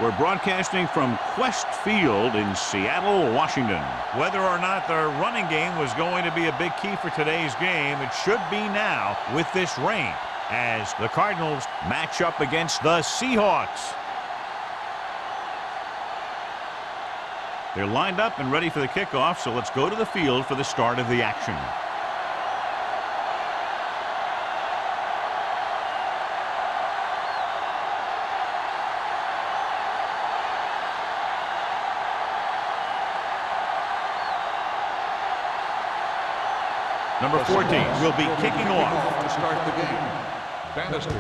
We're broadcasting from Quest Field in Seattle, Washington. Whether or not the running game was going to be a big key for today's game, it should be now with this rain as the Cardinals match up against the Seahawks. They're lined up and ready for the kickoff, so let's go to the field for the start of the action. Number 14 will be kicking off to start the game. Bannister.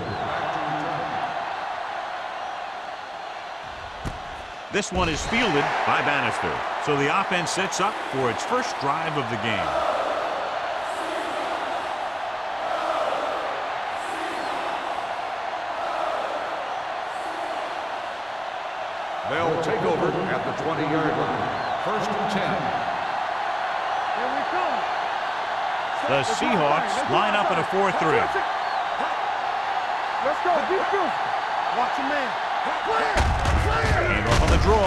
This one is fielded by Bannister. So the offense sets up for its first drive of the game. They'll take over at the 20-yard line. First and 10. Here we come. The Seahawks line up in a 4-3. Let's go. Be physical. Watch your man. And off on the draw.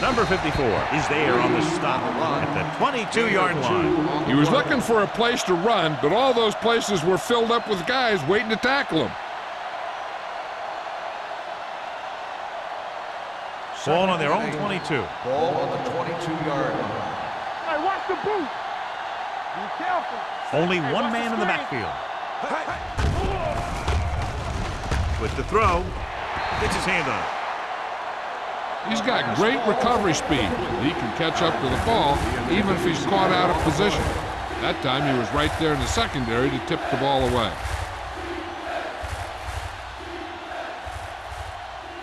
Number 54 is there on the stop at the 22-yard line. He was looking for a place to run, but all those places were filled up with guys waiting to tackle him. Ball on their own 22. Ball on the 22-yard line. Hey, watch the boot. Be careful. Only one man in the backfield. With the throw, gets his hand on it. He's got great recovery speed. He can catch up to the ball even if he's caught out of position. That time he was right there in the secondary to tip the ball away.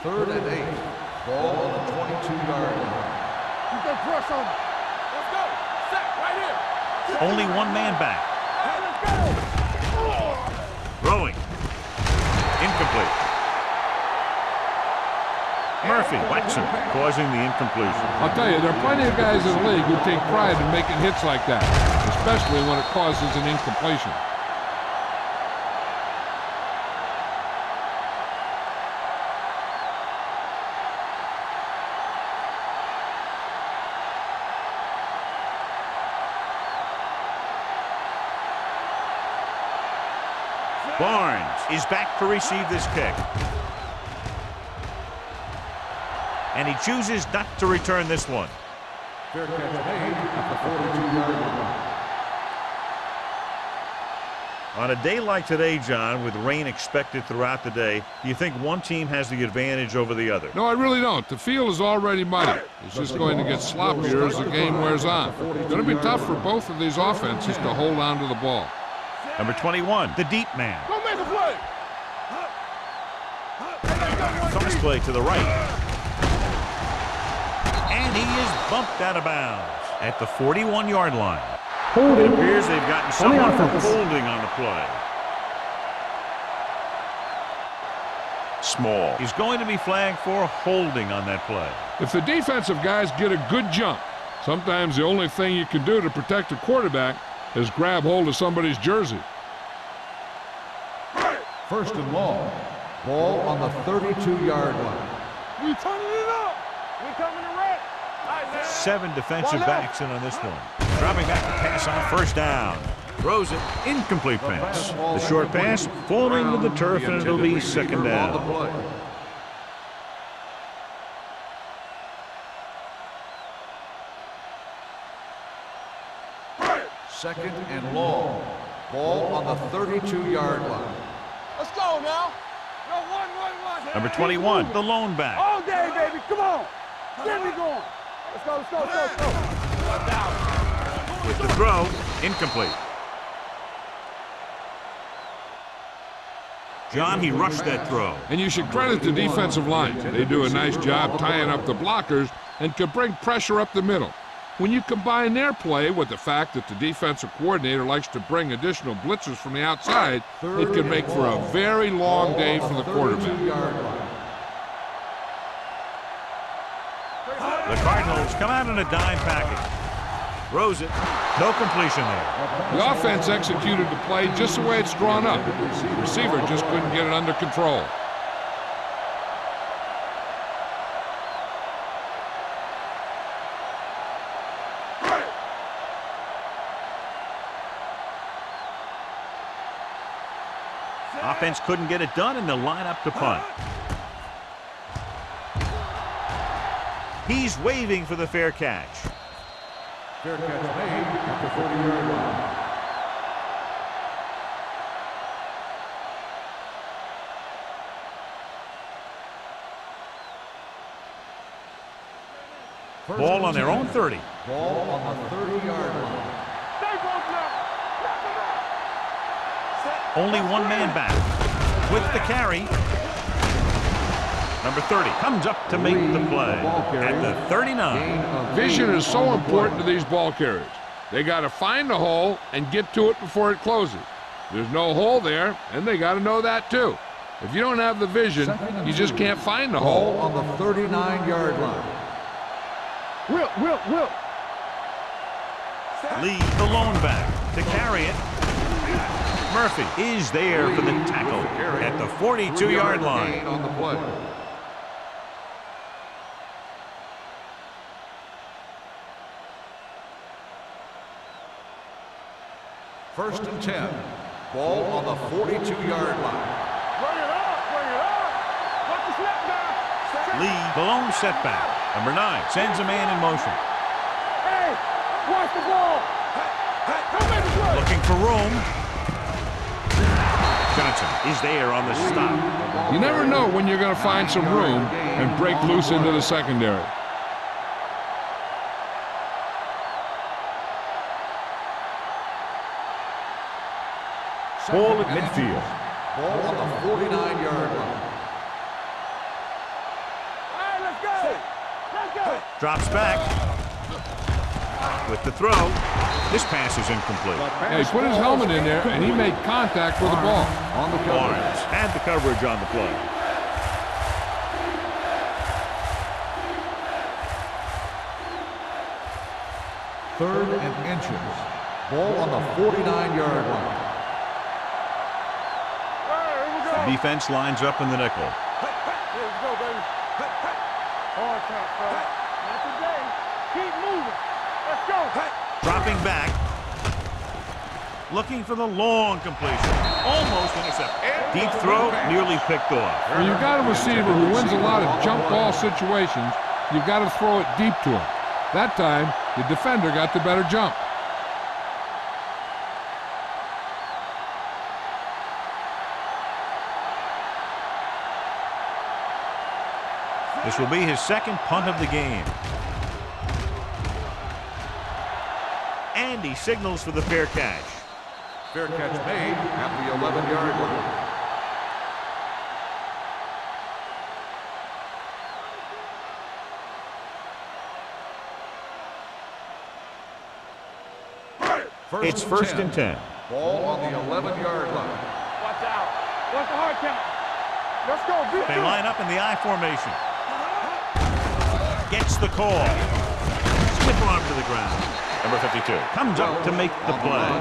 3rd and 8. Ball on the 22-yard line. You can press on him. Let's go. Set right here. Only one man back. Let's go. Throwing. Incomplete. Murphy whacks him, causing the incompletion. I'll tell you, there are plenty of guys in the league who take pride in making hits like that, especially when it causes an incompletion. Barnes is back to receive this kick. And he chooses not to return this one. Fair catch made at the 42-yard line. On a day like today, John, with rain expected throughout the day, do you think one team has the advantage over the other? No, I really don't. The field is already muddy. It's just going to get sloppier as the game wears on. It's going to be tough for both of these offenses to hold on to the ball. Number 21, the deep man. Go make a play. Toss play to the right. And he is bumped out of bounds at the 41-yard line. It appears they've gotten someone for holding on the play. Small. He's going to be flagged for holding on that play. If the defensive guys get a good jump, sometimes the only thing you can do to protect a quarterback is grab hold of somebody's jersey. 1st and long. Ball on the 32-yard line. We turning it up. We coming to wreck. 7 defensive backs in on this one. Dropping back to pass on 1st down. Throws it. Incomplete pass. The short pass falling to the turf, and it'll be 2nd down. 2nd and long. Ball on the 32-yard line. Let's go now. No, one. Number 21, the lone back. All day, baby. Come on. Get me going. Let's go. With the throw, incomplete. John, he rushed that throw. And you should credit the defensive line. They do a nice job tying up the blockers and can bring pressure up the middle. When you combine their play with the fact that the defensive coordinator likes to bring additional blitzers from the outside, it can make for a very long day for the quarterback. The Cardinals come out in a dime package. Throws it. No completion there. The offense executed the play just the way it's drawn up. The receiver just couldn't get it under control. Offense couldn't get it done, and they'll line up to punt. He's waving for the fair catch. Fair catch made at the 40-yard line. Ball on their own 30. Ball on the 30-yard line. Only one man back. With the carry. Number 30 comes up to make the play at the 39. Vision is so important to these ball carriers. They got to find the hole and get to it before it closes. There's no hole there, and they got to know that too. If you don't have the vision, you just can't find the hole. Ball on the 39-yard line. Will. Lee, the lone back, to carry it. Murphy is there for the tackle at the 42-yard line. On the play. First and 10. Ball on the 42-yard line. Bring it up. Watch the snap now. Lee, the lone setback. Number 9 sends a man in motion. Hey, watch the ball. Come in the play. Looking for room. Johnson is there on the stop. You never know when you're going to find some room and break loose into the secondary. Ball at midfield. Ball on the 49-yard line. All right, let's go. Drops back. With the throw. This pass is incomplete. Yeah, he put his helmet in there, and he made contact with the ball. On the coverage. Barnes had the coverage on the play. Third and inches. Ball on the 49-yard line. Defense lines up in the nickel. Here we go, baby. Hard count, bro. Not today. Keep moving. Let's go. Dropping back. Looking for the long completion. Almost intercepted. Deep throw, nearly picked off. When you've got a receiver who wins a lot of jump ball situations, you've got to throw it deep to him. That time, the defender got the better jump. This will be his second punt of the game. And he signals for the fair catch. Fair catch made at the 11-yard line. It's first and 10. Ball on the 11-yard line. Watch out. Watch the hard count. Let's go. They line up in the I formation. Gets the call. Slip arm to the ground. Number 52 comes up to make the play.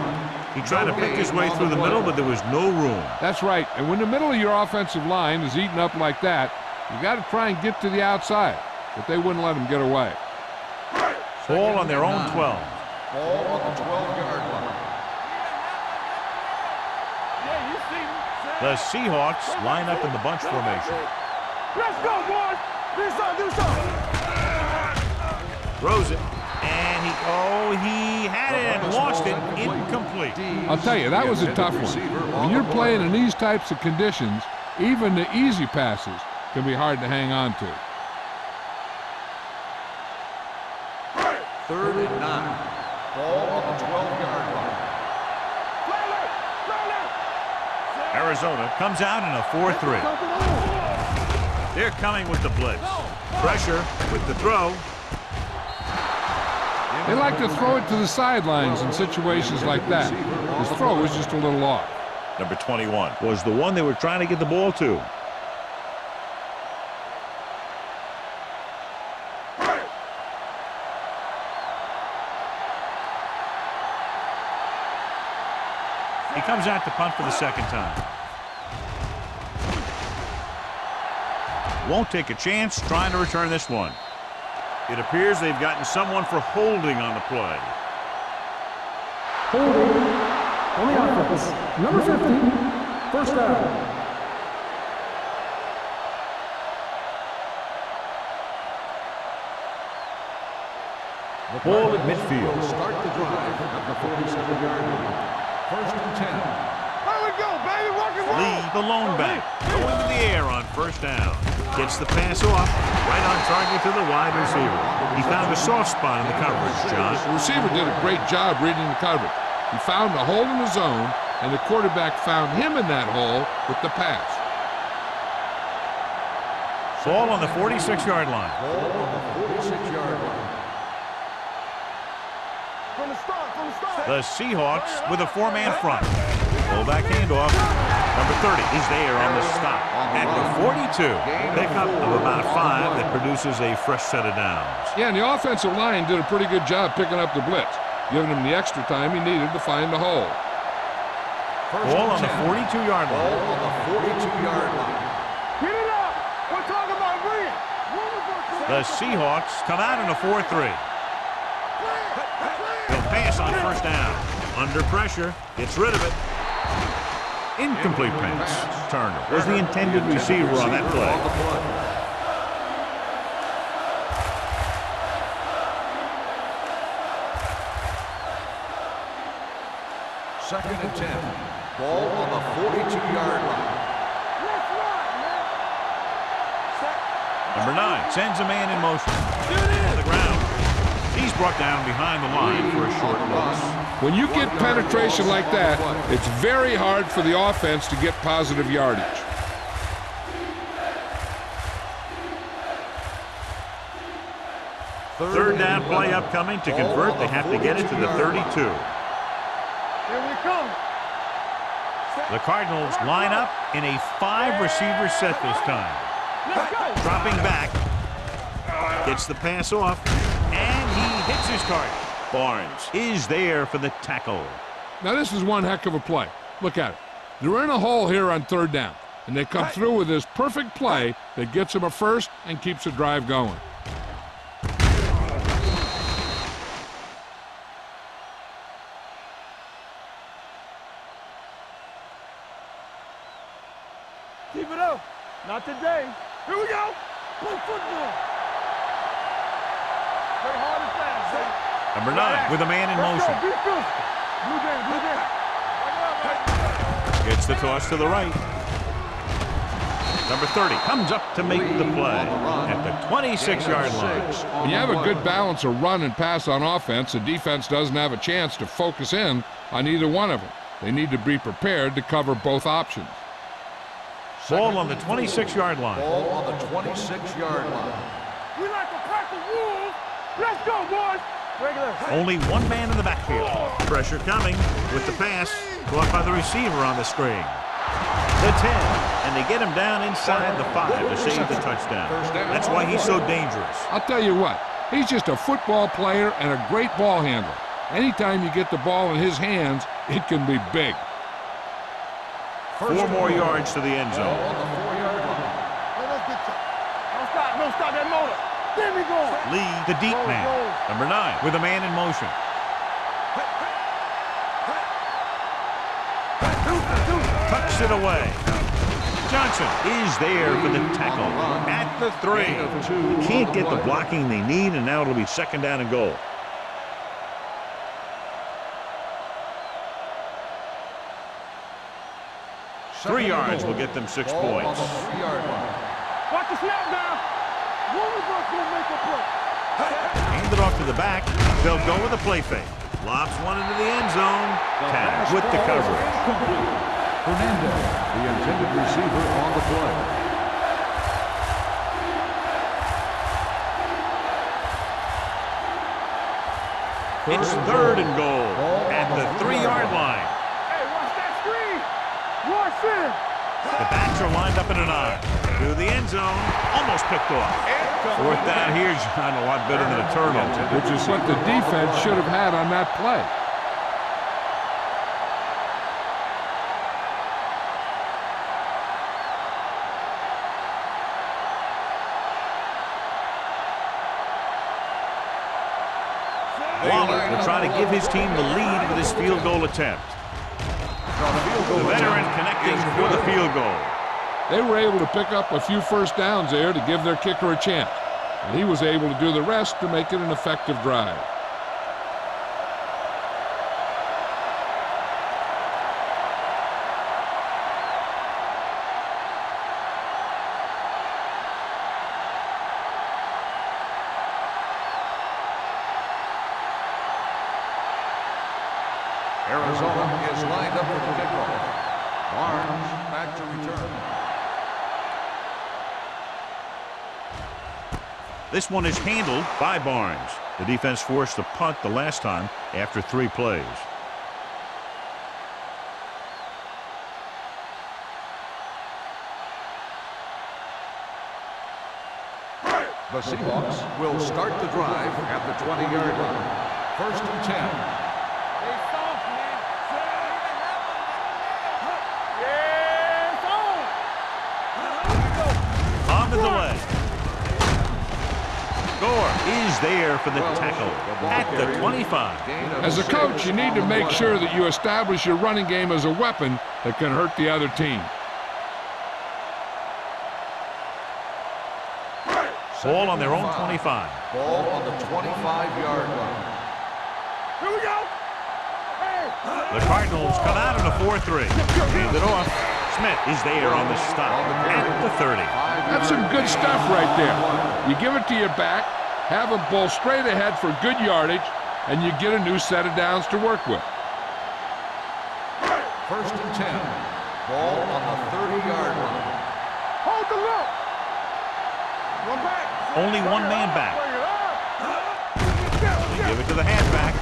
He tried to pick his way through the middle, but there was no room. That's right. And when the middle of your offensive line is eaten up like that, you got to try and get to the outside. But they wouldn't let him get away. Ball on their own 12. Ball on the 12-yard line. Yeah, you see me. The Seahawks line up in the bunch formation. Let's go, boys. Do something. Throws it. And he had it and lost it. Incomplete. I'll tell you, that was a tough one. When you're playing in these types of conditions, even the easy passes can be hard to hang on to. Third and 9. Ball on the 12-yard line. Arizona comes out in a 4-3. They're coming with the blitz. Pressure with the throw. They like to throw it to the sidelines in situations like that. His throw was just a little off. Number 21 was the one they were trying to get the ball to. He comes out to punt for the second time. Won't take a chance trying to return this one. It appears they've gotten someone for holding on the play. Holding on the offense. Number 50, First down. The ball at midfield. Start the drive at the 47-yard line. First and 10. There we go, baby. Rock and roll. Lee, the lone back, going to the air on first down. Gets the pass off, right on target to the wide receiver. He found a soft spot in the coverage, John. The receiver did a great job reading the coverage. He found a hole in the zone, and the quarterback found him in that hole with the pass. Ball on the 46-yard line. Ball on the 46-yard line. From the start. The Seahawks with a four-man front. Fullback handoff. Number 30 is there on the stop. At the 42, pickup of about 5 that produces a fresh set of downs. Yeah, and the offensive line did a pretty good job picking up the blitz, giving him the extra time he needed to find the hole. Ball on the 42-yard line. Ball on the 42-yard line. Get it up. We're talking about Green. The Seahawks come out in a 4-3. They'll pass on first down. Under pressure, gets rid of it. Incomplete pass. Turner was the intended receiver on that play. Second and 10. Ball on the 42-yard line. Number 9 sends a man in motion. On the ground. He's brought down behind the line for a short loss. When you get penetration like that, it's very hard for the offense to get positive yardage. Third down play upcoming. To convert, they have to get it to the 32. Here we come. The Cardinals line up in a 5-receiver set this time. Let's go. Dropping back. Gets the pass off. And he hits his target. Barnes is there for the tackle. Now this is one heck of a play. Look at it. They're in a hole here on third down, and they come through with this perfect play that gets them a first and keeps the drive going. Keep it up. Not today. Here we go. Play football. Play hard and fast, eh? Number 9 with a man in Let's motion. go. Be physical. Blue game. Gets the toss to the right. Number 30 comes up to make the play at the 26-yard line. When you have a good balance of run and pass on offense, the defense doesn't have a chance to focus in on either one of them. They need to be prepared to cover both options. Ball on the 26-yard line. Ball on the 26-yard line. We like to pack the wolves. Let's go, boys. Regular. Only one man in the backfield. Pressure coming with the pass. Caught by the receiver on the screen. The 10. And they get him down inside the 5 to save the touchdown. That's why he's so dangerous. I'll tell you what, he's just a football player and a great ball handler. Anytime you get the ball in his hands, it can be big. 4 more yards to the end zone. On the 4-yard line. Don't stop that motor. There we go. Lee, the deep man. Number 9 with a man in motion. Tucks it away. Johnson is there for the tackle at the 3. Can't get the blocking they need, and now it'll be second down and goal. Three yards will get them 6 Ball on points. the 3-yard line. Watch the snap down. One of us gonna make a play. Hand it off to the back. They'll go with a play fake. Lobs one into the end zone. Tagged with the coverage. Hernandez, the intended receiver on the play. It's third and goal at the 3-yard line. Hey, watch that screen. Watch it. The backs are lined up in an I. To the end zone. Almost picked off. Fourth down here, John, a lot better than a turnover. Which is what the defense should have had on that play. Waller will try to give his team the lead with this field goal attempt. The veteran connecting for the field goal. They were able to pick up a few first downs there to give their kicker a chance. And he was able to do the rest to make it an effective drive. Arizona is lined up for the kickoff. Barnes back to return. This one is handled by Barnes. The defense forced a punt the last time after 3 plays. The Seahawks will start the drive at the 20-yard line. 1st and 10. On the delay. Gore is there for the tackle at the 25. As a coach, you need to make sure that you establish your running game as a weapon that can hurt the other team. Ball on their own 25. Ball on the 25-yard line. Here we go. The Cardinals come out in a 4-3. Hand it off. Smith is there on the stop at the 30. That's some good stuff right there. You give it to your back, have him bowl straight ahead for good yardage, and you get a new set of downs to work with. 1st and 10. Ball on the 30-yard line. Hold the look. Run back. Only one man back. They give it to the halfback.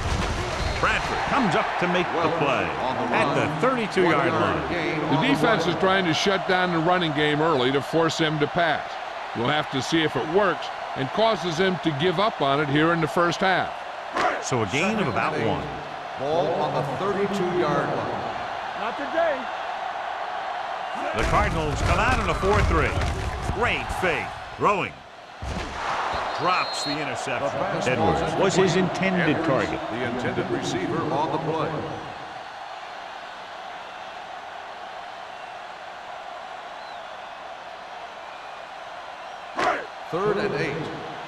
Bradford comes up to make the play at the 32-yard line. The defense is trying to shut down the running game early to force him to pass. We'll have to see if it works and causes him to give up on it here in the first half. So a gain of about 1. Ball on the 32-yard line. Not today. The Cardinals come out in a 4-3. Great fake. Throwing. Drops the interception. Edwards was his intended target. The intended receiver on the play. Third and 8.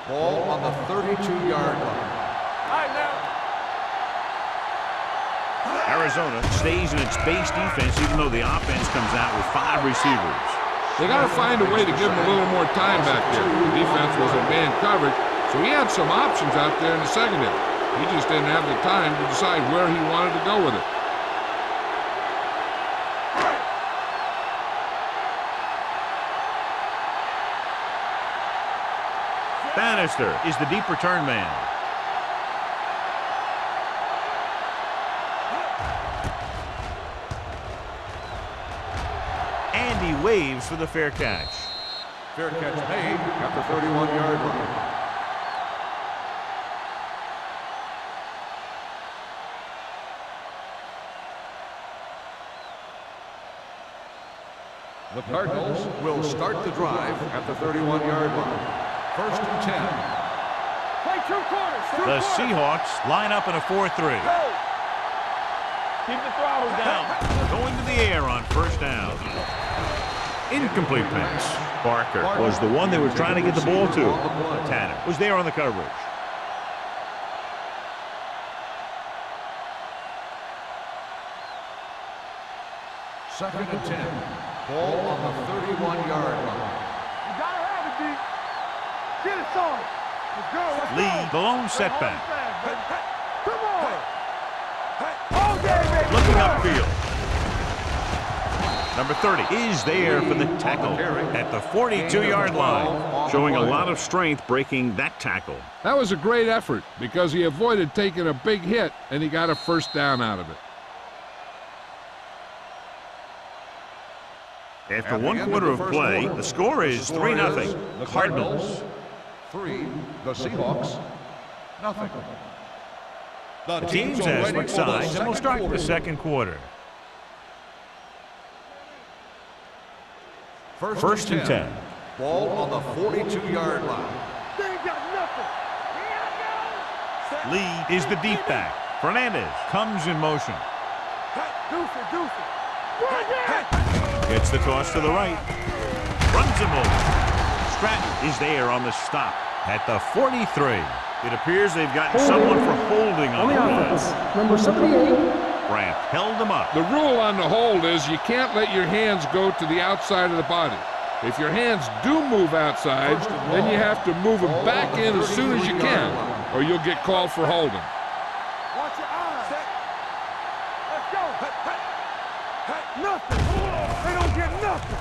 Ball on the 32-yard line. All right, now. Arizona stays in its base defense even though the offense comes out with 5 receivers. They got to find a way to give him a little more time back there. The defense was in man coverage, so he had some options out there in the secondary. He just didn't have the time to decide where he wanted to go with it. Bannister is the deep return man. And he waves for the fair catch. Fair catch made at the 31-yard line. The Cardinals will start the drive at the 31-yard line. 1st and 10. Play 2 quarters. The Seahawks line up in a 4-3. Go. Keep the throttle down. Going to the air on 1st down. Incomplete pass. Barker was the one they were trying to get the ball to. Tanner was there on the coverage. Second and 10. Ball on the 31-yard line. You gotta have it, D. Get it, son. Let's go. Let's Lee, go. the lone setback. Come on. All day, baby. Looking upfield. Number 30 is there for the tackle at the 42-yard line, showing a lot of strength breaking that tackle. That was a great effort because he avoided taking a big hit and he got a 1st down out of it. After 1 quarter of play, the score is 3-0. Cardinals. 3. The Seahawks. Nothing. The teams have switched sides and will start the 2nd quarter. 1st and 10. Ball on the 42-yard line. They ain't got nothing. Lee is the deep back. Fernandez comes in motion. Deuce it. Gets the toss to the right. Runs him over. Stratton is there on the stop at the 43. It appears they've gotten someone for holding on the play. Number 78. Brandt held him up. The rule on the hold is you can't let your hands go to the outside of the body. If your hands do move outside, then you have to move them back in as soon as you can, or you'll get called for holding. Watch your eyes. Let's go. Nothing. They don't get nothing.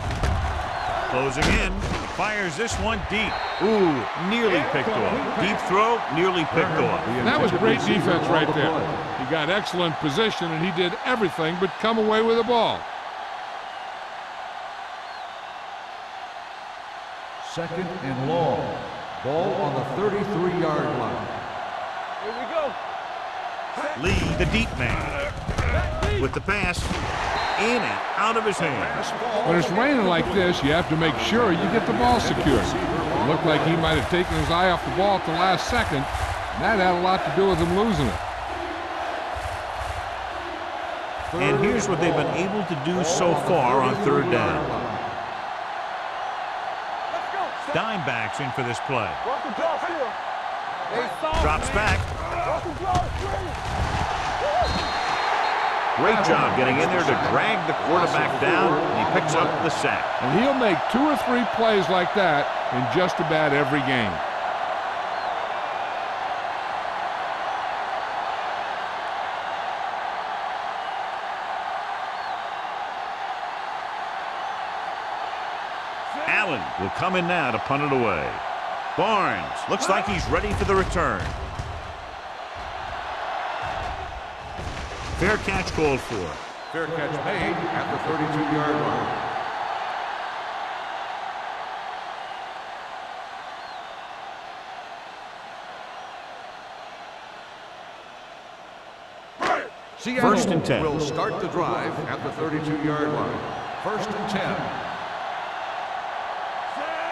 Closing in. Fires this one deep. Ooh, nearly picked off. Deep throw, nearly picked off. That was great defense right there. He got excellent position, and he did everything but come away with the ball. Second and long. Ball on the 33-yard line. Here we go. Lee, the deep man. With the pass. In and out of his hands. When it's raining like this, you have to make sure you get the ball secured. It looked like he might have taken his eye off the ball at the last second, and that had a lot to do with him losing it. And here's what they've been able to do so far on third down. Dimebacks in for this play. Drops back. Great job getting in there to drag the quarterback down, and he picks up the sack. And he'll make 2 or 3 plays like that in just about every game. Allen will come in now to punt it away. Barnes looks like he's ready for the return. Fair catch called for. Fair catch made at the 32-yard line. Seattle First and 10. Will start the drive at the 32-yard line. First and 10.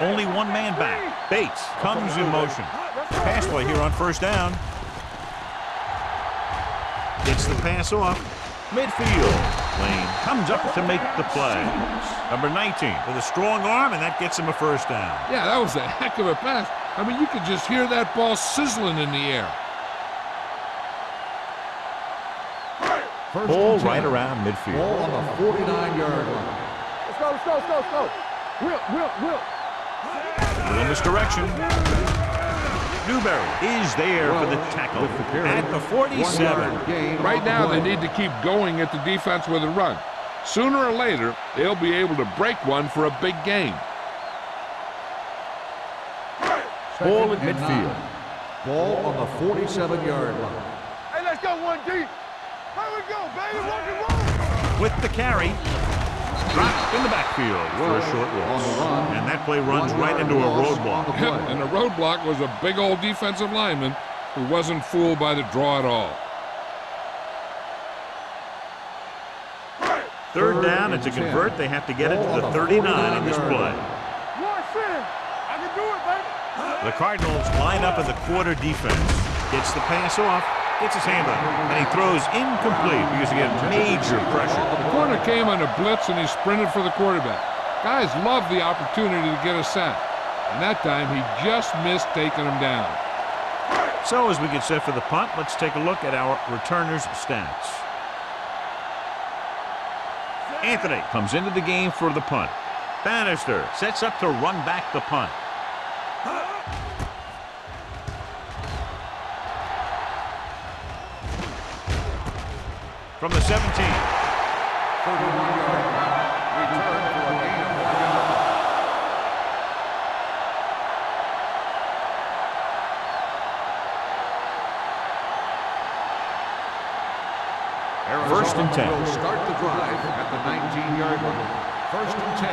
Only one man back. Bates comes in motion. Pass play here on first down. Gets the pass off. Midfield. Lane comes up to make the play. Number 19 with a strong arm, and that gets him a first down. Yeah, that was a heck of a pass. I mean, you could just hear that ball sizzling in the air. Ball right around midfield. Ball on the 49-yard line. Let's go. Will. In this direction. Newberry is there for the tackle at the 47. Right now, they need to keep going at the defense with a run. Sooner or later, they'll be able to break one for a big game. Ball at midfield. Ball on the 47-yard line. Hey, let's go one deep. Here we go, baby. Rock and roll. With the carry. Dropped in the backfield for a short loss. And that play runs right into a roadblock. And the roadblock was a big old defensive lineman who wasn't fooled by the draw at all. Third down, and to convert, they have to get it to the 39 on this play. I can do it, baby. The Cardinals line up in the quarter defense. Gets the pass off, gets his hand on it, and he throws incomplete because he had major pressure. The corner came on a blitz, and he sprinted for the quarterback. Guys love the opportunity to get a sack. And that time, he just missed taking him down. So as we get set for the punt, let's take a look at our returners' stats. Anthony comes into the game for the punt. Bannister sets up to run back the punt. From the 17. 31-yard line. Return for a gain of 1 yard. First and 10. Will start the drive at the 19-yard line. First and 10.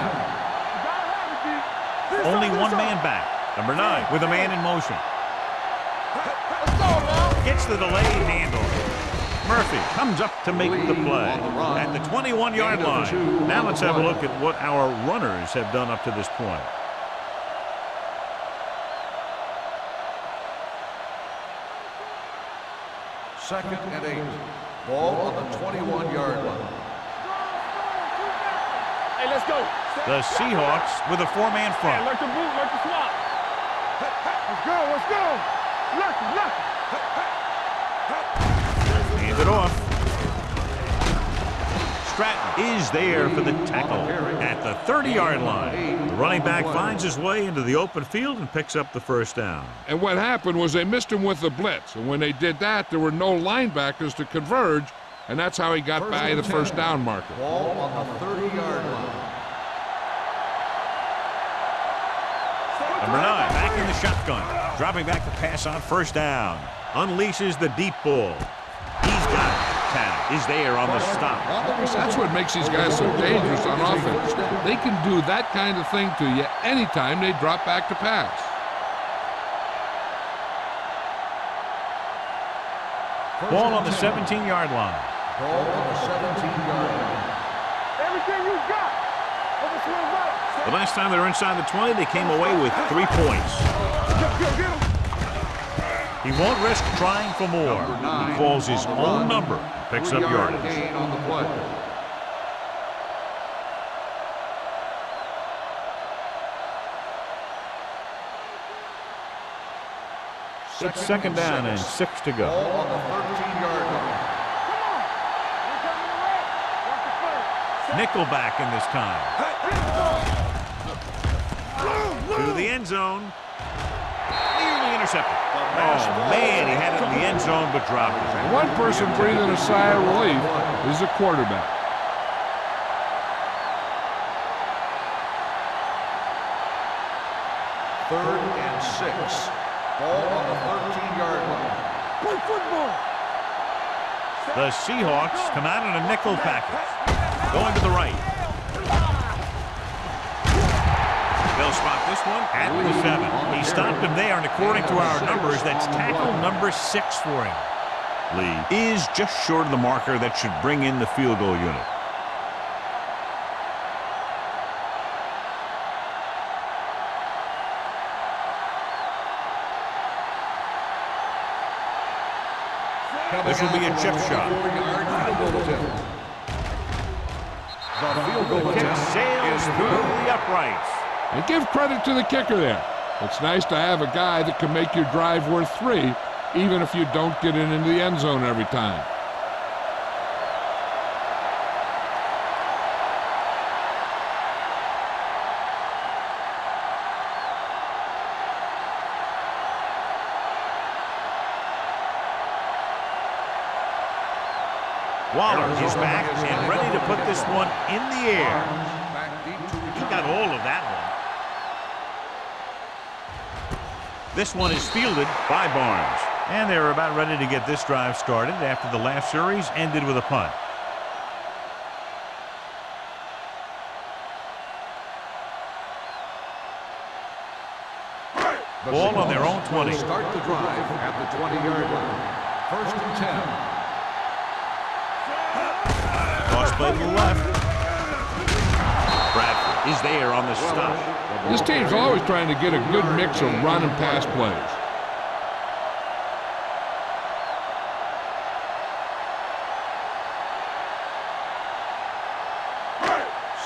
Only one man back. Number 9 with a man in motion. Let's go, man. Gets the delayed handle. Murphy comes up to make the play at the 21-yard line. Now let's have a look at what our runners have done up to this point. Second and 8. Ball on the 21-yard line. let's go. The Seahawks with a four-man front. Like the boot, like the swap. Let's go, let's go. Lucky. Hand it off. Stratton is there for the tackle at the 30-yard line. The running back finds his way into the open field and picks up the first down. And what happened was they missed him with the blitz. And when they did that, there were no linebackers to converge, and that's how he got by the first down marker. Ball on the 30-yard line. Number 9 back in the shotgun. Dropping back to pass on first down. Unleashes the deep ball. He's got it. Is there on the stop. That's what makes these guys so dangerous on offense. They can do that kind of thing to you anytime they drop back to pass. Ball on the 17-yard line. Ball on the 17-yard line. Everything you got. Overswing right. The last time they were inside the 20, they came away with 3 points. Get him. He won't risk trying for more. He calls his own number and picks up yardage. Gain on the play. It's second down and 6 to go. Ball on the 13-yard line. Nickelback in this time. To the end zone. Nearly intercepted. Oh, man, he had it in the end zone but dropped it. One person breathing a sigh of relief is the quarterback. Third and 6. Ball on the 13-yard line. Play football. The Seahawks come out in a nickel package. Going to the right. They'll spot this one at the 7. He stopped him there, and according to our numbers, that's tackle number 6 for him. Lee is just short of the marker that should bring in the field goal unit. This will be a chip shot. The field goal The kick attempt sails through the uprights. And give credit to the kicker there. It's nice to have a guy that can make your drive worth 3, even if you don't get it into the end zone every time. Waller is back and ready to put this one in the air. He got all of that one. This one is fielded by Barnes. And they're about ready to get this drive started after the last series ended with a punt. Ball on their own 20. Start the drive at the 20-yard line. First and 10. Toss play to the left. Bradford is there on the stop. This team's always trying to get a good mix of run and pass plays.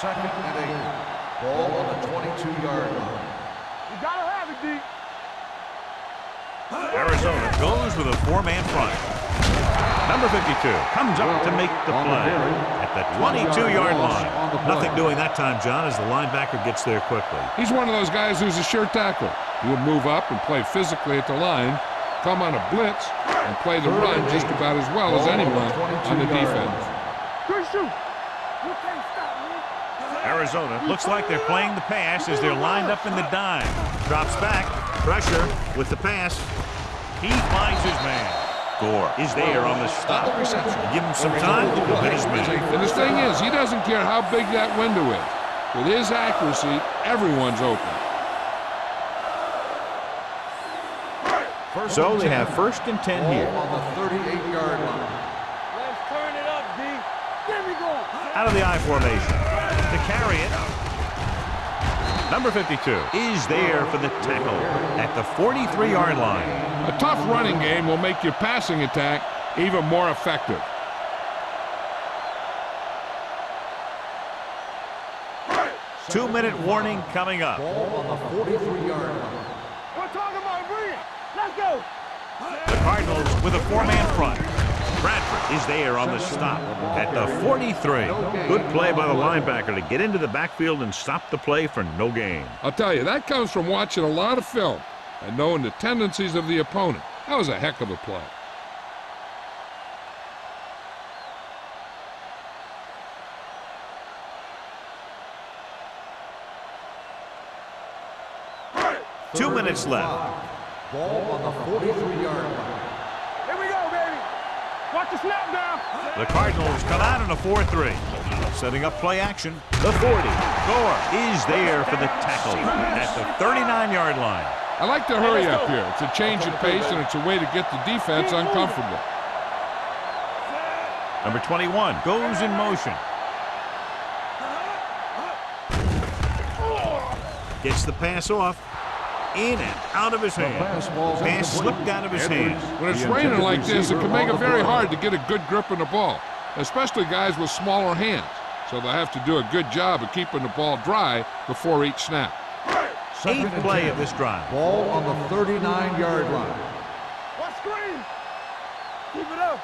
Second and 8. Ball on the 22-yard line. You gotta have it, D. Arizona goes with a 4-man front. Number 52 comes up to make the play at the 22-yard line. Nothing doing that time, John, as the linebacker gets there quickly. He's one of those guys who's a sure tackler. He'll move up and play physically at the line, come on a blitz, and play the run just about as well as anyone on the defense. Good shoot. You can't stop me. Arizona looks like they're playing the pass as they're lined up in the dime. Drops back, pressure with the pass. He finds his man. Gore is there on the stop. Give him some time to hit his man. And the thing is, he doesn't care how big that window is. With his accuracy, everyone's open. So they have first and 10 here. On the 38-yard line. Let's turn it up, D. There we go. Out of the I formation. To carry it. Number 52 is there for the tackle at the 43-yard line. A tough running game will make your passing attack even more effective. 2-minute warning coming up. Ball on the 43-yard line. We're talking about brilliant. Let's go. The Cardinals with a 4-man front. Bradford is there on the stop at the 43. Good play by the linebacker to get into the backfield and stop the play for no gain. I'll tell you, that comes from watching a lot of film and knowing the tendencies of the opponent. That was a heck of a play. Two minutes left. Ball on the 43-yard line. Here we go, baby. Watch the snap now. The Cardinals come out in a 4-3. Setting up play action. The 40. Gore is there for the tackle at the 39-yard line. I like to hurry up here. It's a change of pace, and it's a way to get the defense uncomfortable. Number 21 goes in motion. Gets the pass off. In and out of his hand. Pass slipped out of his hands. When it's raining like this, it can make it very hard to get a good grip on the ball, especially guys with smaller hands. So they'll have to do a good job of keeping the ball dry before each snap. Eighth play of this drive. Ball on the 39-yard line. What screen? Keep it up.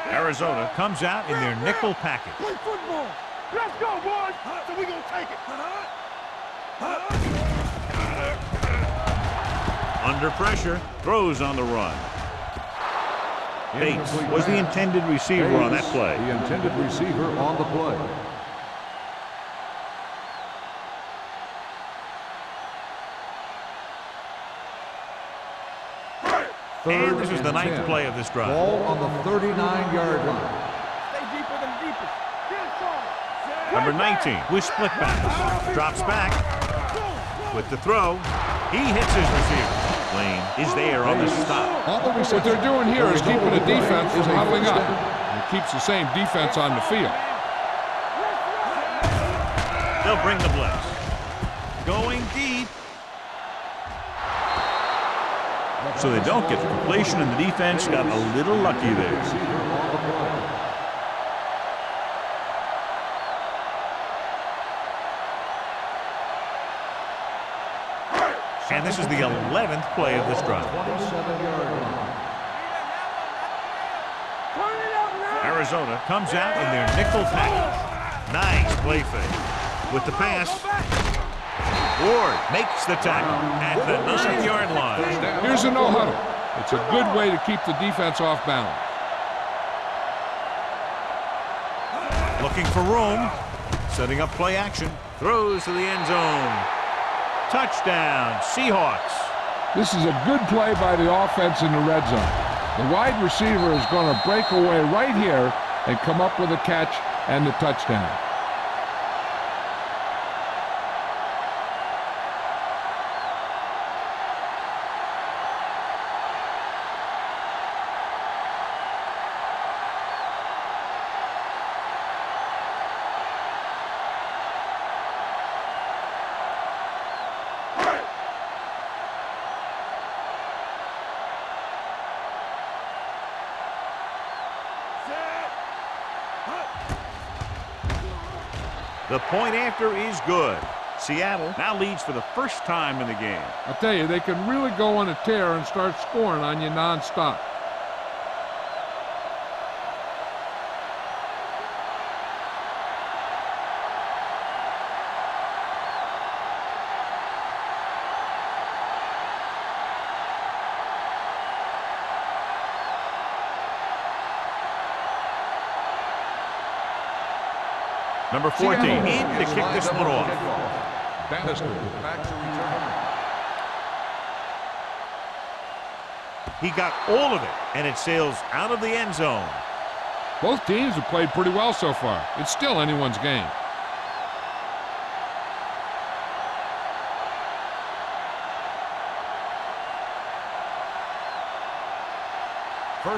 Arizona comes out in their nickel package. Play football. Let's go, boys. So we gonna take it. Under pressure, throws on the run. Bates was the intended receiver on that play. The intended receiver on the play. And this is the ninth play of this drive. Ball on the 39-yard line. Stay deeper than deepest. Get it forward. Number 19 with split pass. Drops back with the throw. He hits his receiver. Lane is there on the stop. What they're doing here is keeping the defense from huddling up. And it keeps the same defense on the field. They'll bring the blitz. Going deep. So they don't get the completion, and the defense got a little lucky there. And this is the 11th play of this drive. Arizona comes out in their nickel package. Nice play fake. With the pass, Ward makes the tackle at the 9-yard line. Here's a no huddle. It's a good way to keep the defense off balance. Looking for room. Setting up play action. Throws to the end zone. Touchdown, Seahawks. This is a good play by the offense in the red zone. The wide receiver is going to break away right here and come up with a catch and the touchdown. The point after is good. Seattle now leads for the first time in the game. I'll tell you, they can really go on a tear and start scoring on you nonstop. Number 14 in to kick this one off. Bannister back to return. He got all of it, and it sails out of the end zone. Both teams have played pretty well so far. It's still anyone's game.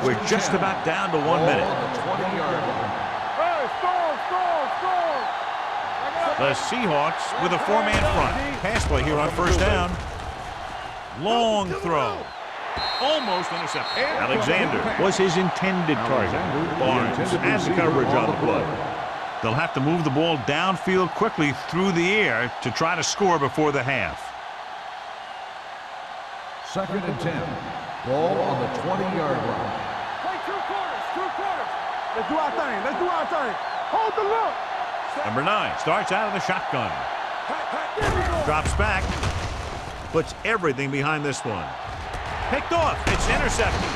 We're just about down to 1 minute. The Seahawks with a 4-man front. Pass play here on first down. Long throw. Almost intercepted. Alexander was his intended target. Barnes has the coverage on the play. They'll have to move the ball downfield quickly through the air to try to score before the half. 2nd and 10. Ball on the 20-yard line. Play 2 quarters, 2 quarters. Let's do our thing. Let's do our thing. Hold the look. Number 9 starts out of the shotgun. Drops back. Puts everything behind this one. Picked off. It's intercepted.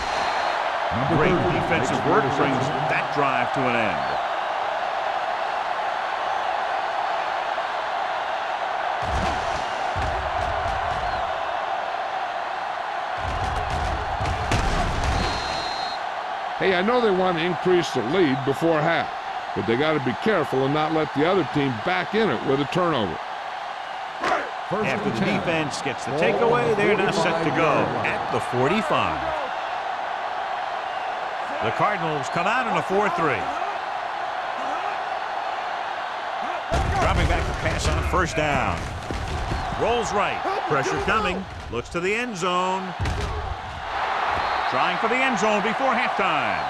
Great defensive work brings that drive to an end. Hey, I know they want to increase the lead before half, but they got to be careful and not let the other team back in it with a turnover. After the defense gets the takeaway, they're now set to go at the 45. The Cardinals come out in a 4-3. Dropping back to pass on 1st down. Rolls right. Pressure coming. Looks to the end zone. Trying for the end zone before halftime.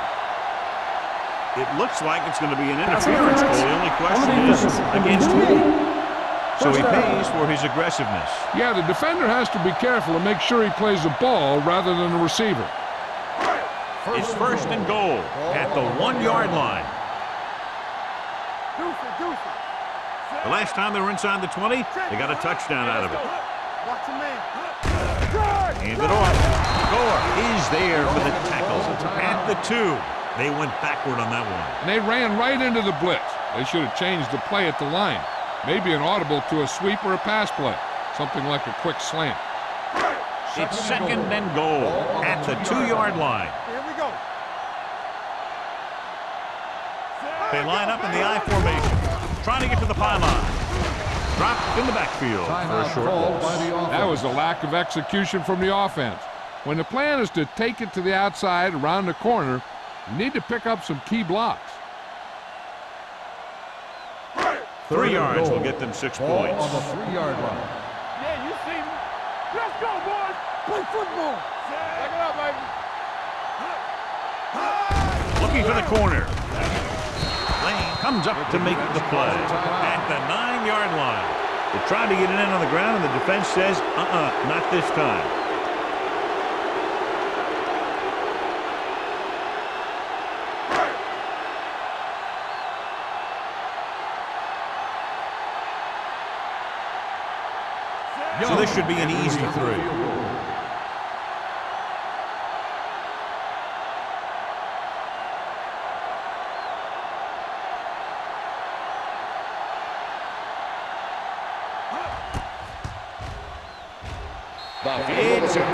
It looks like it's going to be an interference goal. The only question is against who? So he pays for his aggressiveness. Yeah, the defender has to be careful and make sure he plays the ball rather than the receiver. It's 1st and goal at the 1-yard line. The last time they were inside the 20, they got a touchdown out of it. Watch him, man. Hand it off. Gore is there for the tackle at the 2. They went backward on that one. And they ran right into the blitz. They should have changed the play at the line. Maybe an audible to a sweep or a pass play. Something like a quick slant. It's 2nd and goal at the 2-yard line. Here we go. They line up in the I formation, trying to get to the pylon. Dropped in the backfield for a short loss. That was a lack of execution from the offense. When the plan is to take it to the outside around the corner, you need to pick up some key blocks. 3 yards will get them 6 points. On the 3-yard line. Yeah, you see me. Let's go, boys. Play football. Back it up, baby. Looking for the corner. Lane comes up to make the play at the 9-yard line. They tried to get it in on the ground, and the defense says, not this time. So this should be an easy 3. It's good.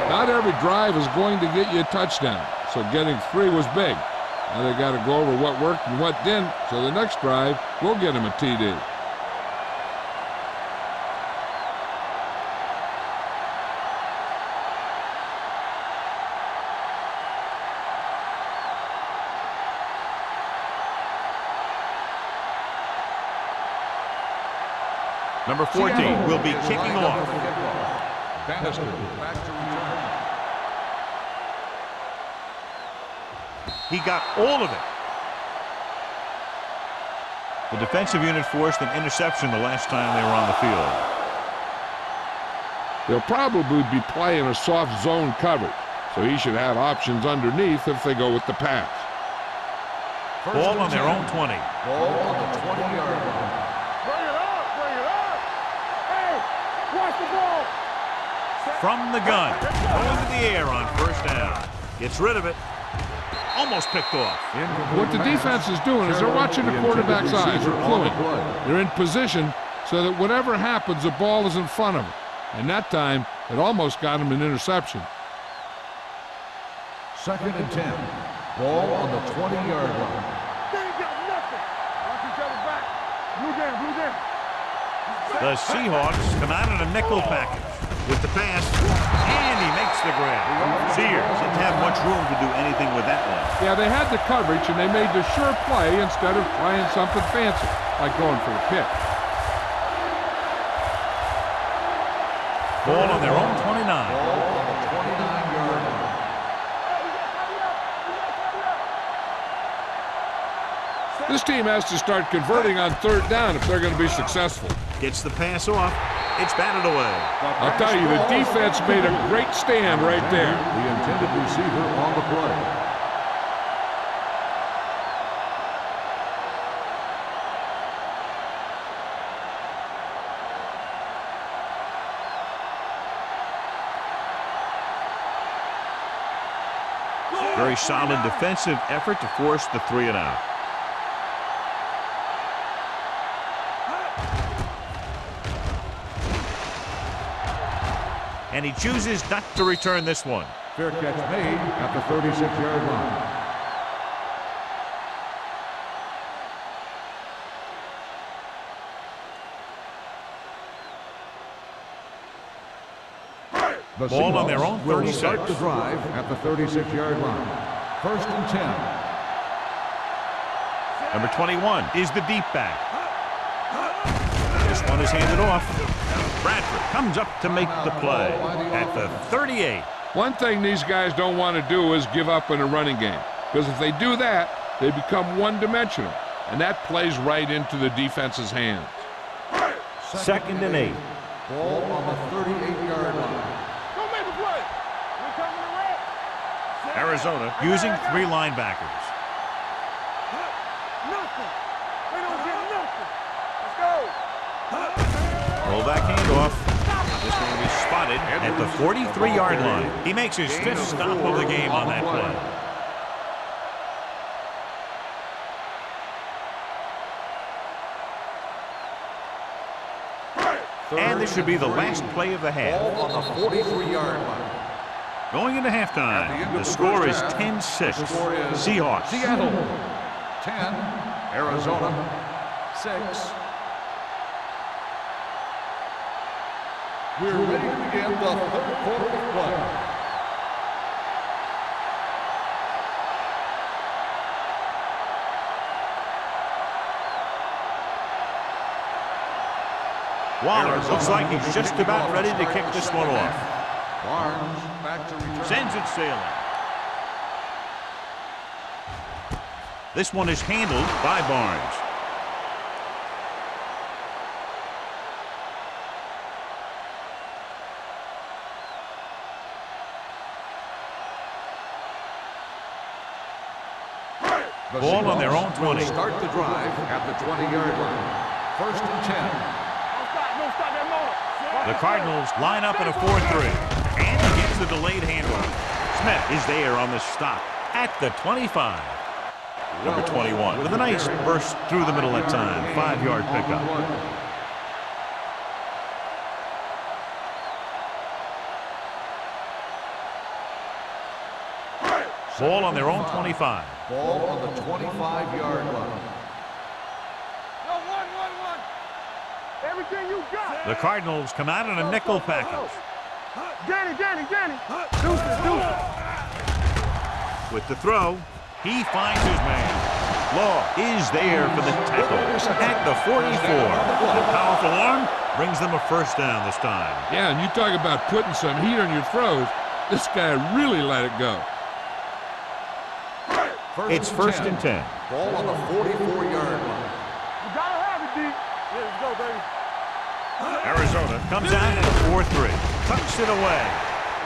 Not every drive is going to get you a touchdown, so getting 3 was big. Now they got to go over what worked and what didn't, so the next drive will get them a TD. Number 14 will be kicking off. Bannister back to return. He got all of it. The defensive unit forced an interception the last time they were on the field. They'll probably be playing a soft zone coverage, so he should have options underneath if they go with the pass. Ball on their own 20. Ball on the 20-yard line. Bring it up, bring it up. Hey, watch the ball. From the gun, going to the air on 1st down. Gets rid of it. Almost picked off. What the defense is doing is they're watching the quarterback's eyes. They're cluing. They're in position so that whatever happens, the ball is in front of them. And that time, it almost got him an interception. 2nd and 10. Ball on the 20-yard line. They ain't got nothing. Watch each other back. Blue game, blue game. The Seahawks come out in a nickel package with the pass, and he makes the grab. Sears didn't have much room to do anything with that one. Yeah, they had the coverage, and they made the sure play instead of trying something fancy, like going for the pick. Ball on their own 29. Ball on the 29-yard line. This This team has to start converting on third down if they're going to be successful. Gets the pass off. It's batted away. I'll tell you, the defense made a great stand right there. The intended receiver on the play. Very solid defensive effort to force the 3-and-out. And he chooses not to return this one. Fair catch made at the 36-yard line. The Ball on their own will 36. start the drive at the 36-yard line. 1st and 10. Number 21 is the deep back. This one is handed off. Bradford comes up to make the play at the 38. One thing these guys don't want to do is give up in a running game, because if they do that, they become one-dimensional, and that plays right into the defense's hands. 2nd and 8. Ball on the 38-yard line. Don't make a play. We're coming to red. Arizona using 3 linebackers. Nothing. We don't get nothing. Let's go. Rollback handoff. This one will be spotted at the 43-yard line. He makes his 5th stop of the game on that play. And this should be the last play of the half. Ball on the 43-yard line. Going into halftime, the score is 10-6. Seahawks. Seattle 10, Arizona 6. We're ready to begin the 3rd quarter of play. Waller looks like he's just about ready to kick this one off. Barnes back to return. Sends it sailing. This one is handled by Barnes. The Ball on their own Seahawks will 20. Start the drive at the 20-yard line. 1st and 10. Don't stop that motor. The Cardinals line up in a 4-3. And he gets the delayed handoff. Smith is there on the stop at the 25. Number 21 with a nice burst through the middle that time. 5-yard pickup. Ball on their own 25. Ball on the 25-yard line. No, one. Everything you got. The Cardinals come out in a nickel package. Danny. Deuces. With the throw, he finds his man. Law is there for the tackle at the 44. The powerful arm brings them a 1st down this time. Yeah, and you talk about putting some heat on your throws. This guy really let it go. It's 1st and 10. Ball on the 44-yard line. You gotta have it, D. Yeah, let's go, baby. Arizona comes out in a 4-3. Tucks it away.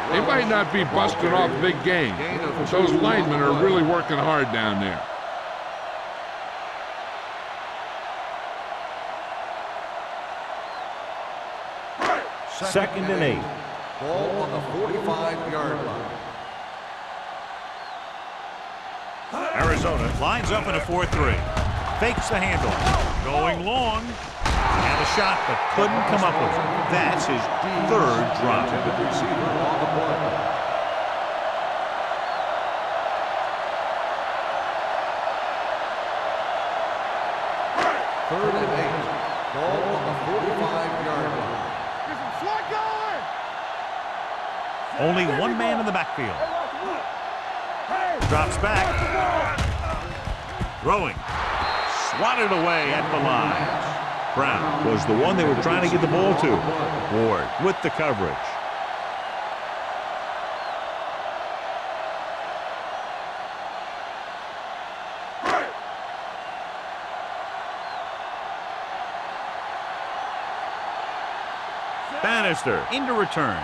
They might not be busting off big games, but those linemen are really working hard down there. Second and 8. Ball on the 45-yard line. Arizona lines up in a 4-3. Fakes the handoff. Going long. And a shot, but couldn't come up with it. That's his 3rd drop. Intended receiver on the play. Third and 8. Ball on the 45-yard line. Get some slot going. Only one man in the backfield. Drops back. Throwing. Swatted away at the line. Brown was the one they were trying to get the ball to. Ward with the coverage. Bannister into return.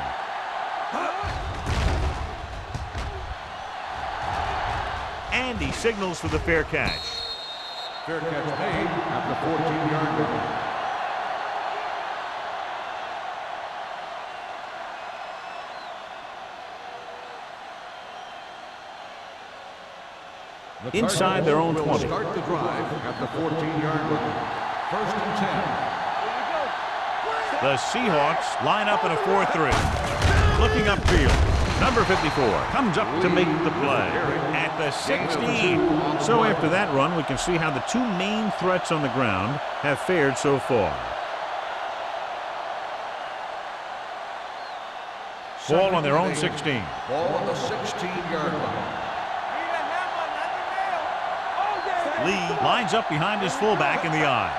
And he signals for the fair catch. Fair catch made at the 14-yard line. Inside their own 20. Start the drive at the 14-yard line. 1st and 10. The Seahawks line up in a 4-3. Looking upfield. Number 54 comes up to make the play at the 16. So after that run, we can see how the two main threats on the ground have fared so far. Ball on their own 16. Ball on the 16-yard line. Lee lines up behind his fullback in the eye.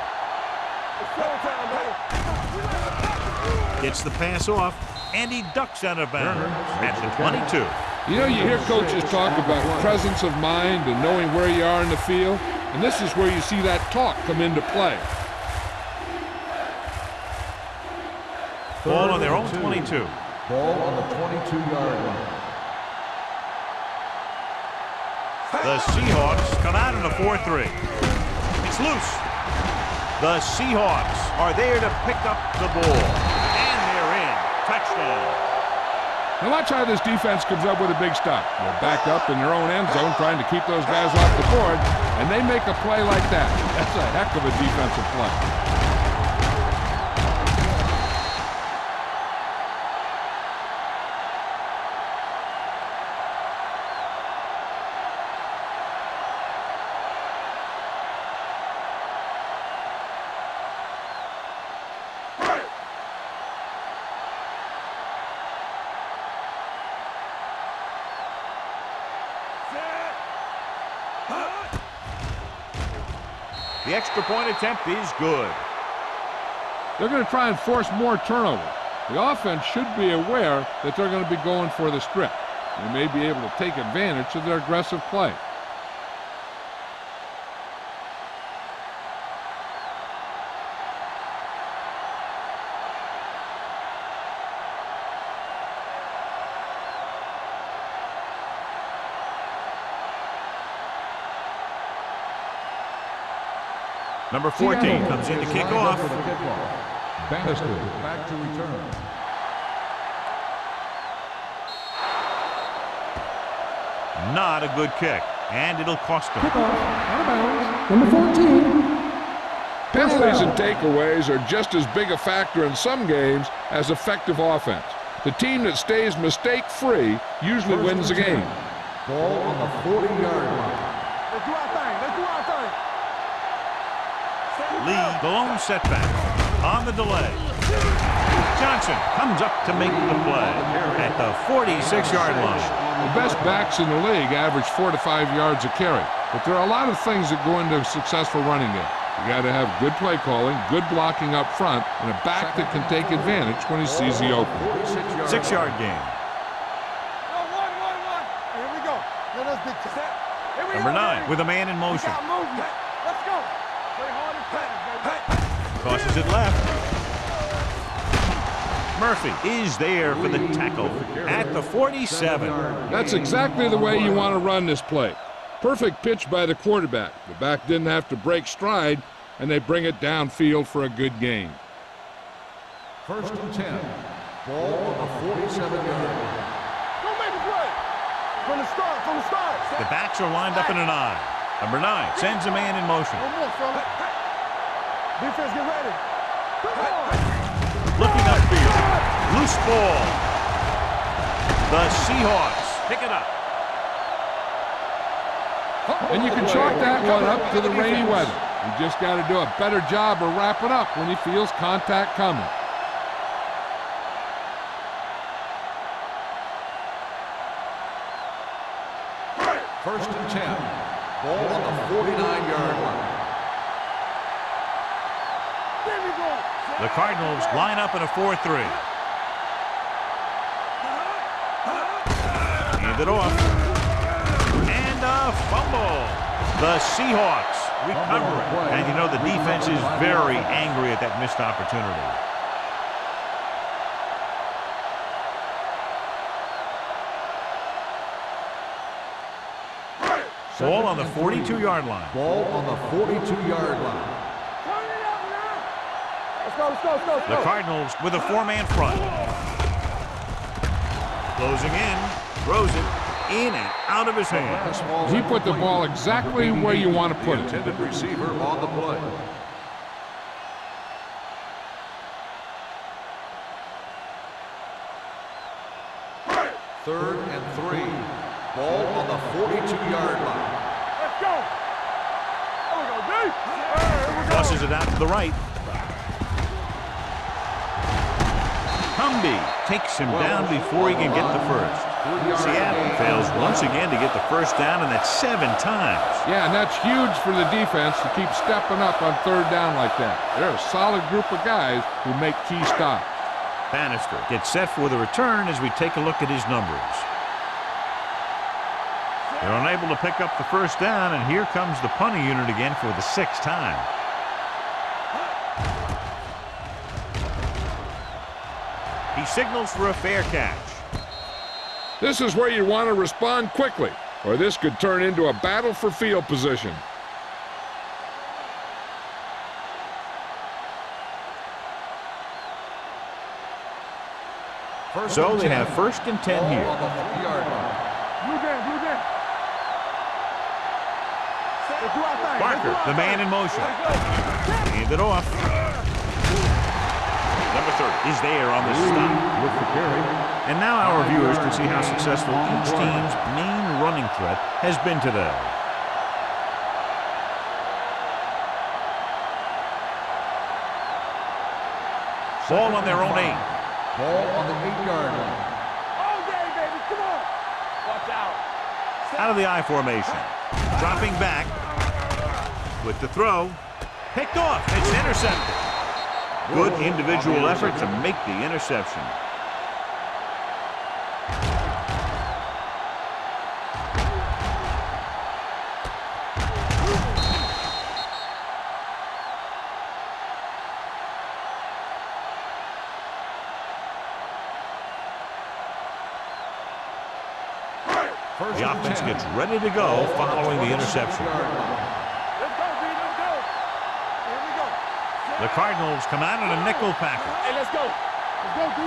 Gets the pass off, and he ducks out of bounds at the 22. You know, you hear coaches talk about presence of mind and knowing where you are in the field, and this is where you see that talk come into play. Ball on their own 22. Ball on the 22-yard line. The Seahawks come out in a 4-3. It's loose. The Seahawks are there to pick up the ball. And they're in. Touchdown. Now watch how this defense comes up with a big stop. They're back up in their own end zone trying to keep those guys off the board, and they make a play like that. That's a heck of a defensive play. The extra point attempt is good. They're going to try and force more turnovers. The offense should be aware that they're going to be going for the strip. They may be able to take advantage of their aggressive play. Number 14 comes in to kick off. Bannister back to return. Not a good kick, and it'll cost them. Out of bounds. Number 14. Penalties and takeaways are just as big a factor in some games as effective offense. The team that stays mistake-free usually wins the game. Ball on the 40-yard line. Let's do our thing. Let's do our thing. Lee, the lone setback on the delay. Johnson comes up to make the play at the 46-yard line. The best backs in the league average 4 to 5 yards a carry, but there are a lot of things that go into a successful running game. You got to have good play calling, good blocking up front, and a back that can take advantage when he sees the open. 6-yard gain. Here we go. Let us big set. Number 9 with a man in motion. Let's go. Play hard and fast, baby. Tosses it left. Murphy is there for the tackle at the 47. That's exactly the way you want to run this play. Perfect pitch by the quarterback. The back didn't have to break stride, and they bring it downfield for a good gain. 1st and 10. Ball on the 47-yard line. Go make the play. From the start. The backs are lined up in an eye. Number 9 sends a man in motion. One more, fella. Defense, get ready. Come on. Looking upfield. Loose ball. The Seahawks pick it up. And you can chalk that one up to the rainy weather. You just got to do a better job of wrapping up when he feels contact coming. First and 10. Ball on the 49-yard line. There we go. The Cardinals line up in a 4-3. Hand it off. And a fumble. The Seahawks recover it. And you know the defense is very angry at that missed opportunity. Ball on the 42-yard line. Ball on the 42-yard line. Turn it up now. Let's go. The Cardinals with a four-man front. Closing in, throws it in and out of his hand. He put the ball exactly where you want to put it. Intended receiver on the play. Third and 3. Ball on the 42-yard line. Let's go. There we go, D. Here we go. Tosses it out to the right. Humby takes him down before he can get the first. Seattle fails once again to get the first down, and that's 7 times. Yeah, and that's huge for the defense to keep stepping up on third down like that. They're a solid group of guys who make key stops. Bannister gets set for the return as we take a look at his numbers. They're unable to pick up the first down, and here comes the punting unit again for the 6th time. He signals for a fair catch. This is where you want to respond quickly, or this could turn into a battle for field position. So they have 1st and 10 here. On the 3-yard line. Blue game. Let's do our thing. Barker, the man in motion. Hand it off. Number 30 is there on the stop with the carry. And now our viewers can see how successful each team's main running threat has been today. Ball on their own 8. Ball on the 8-yard line. All day, baby. Come on. Watch out. Out of the I formation. Dropping back with the throw. Picked off. It's intercepted. Good individual effort to make the interception. The offense gets ready to go following the interception. Let's go, D. Let's go. Here we go. The Cardinals come out in a nickel package. Hey, let's go. Let's go, D.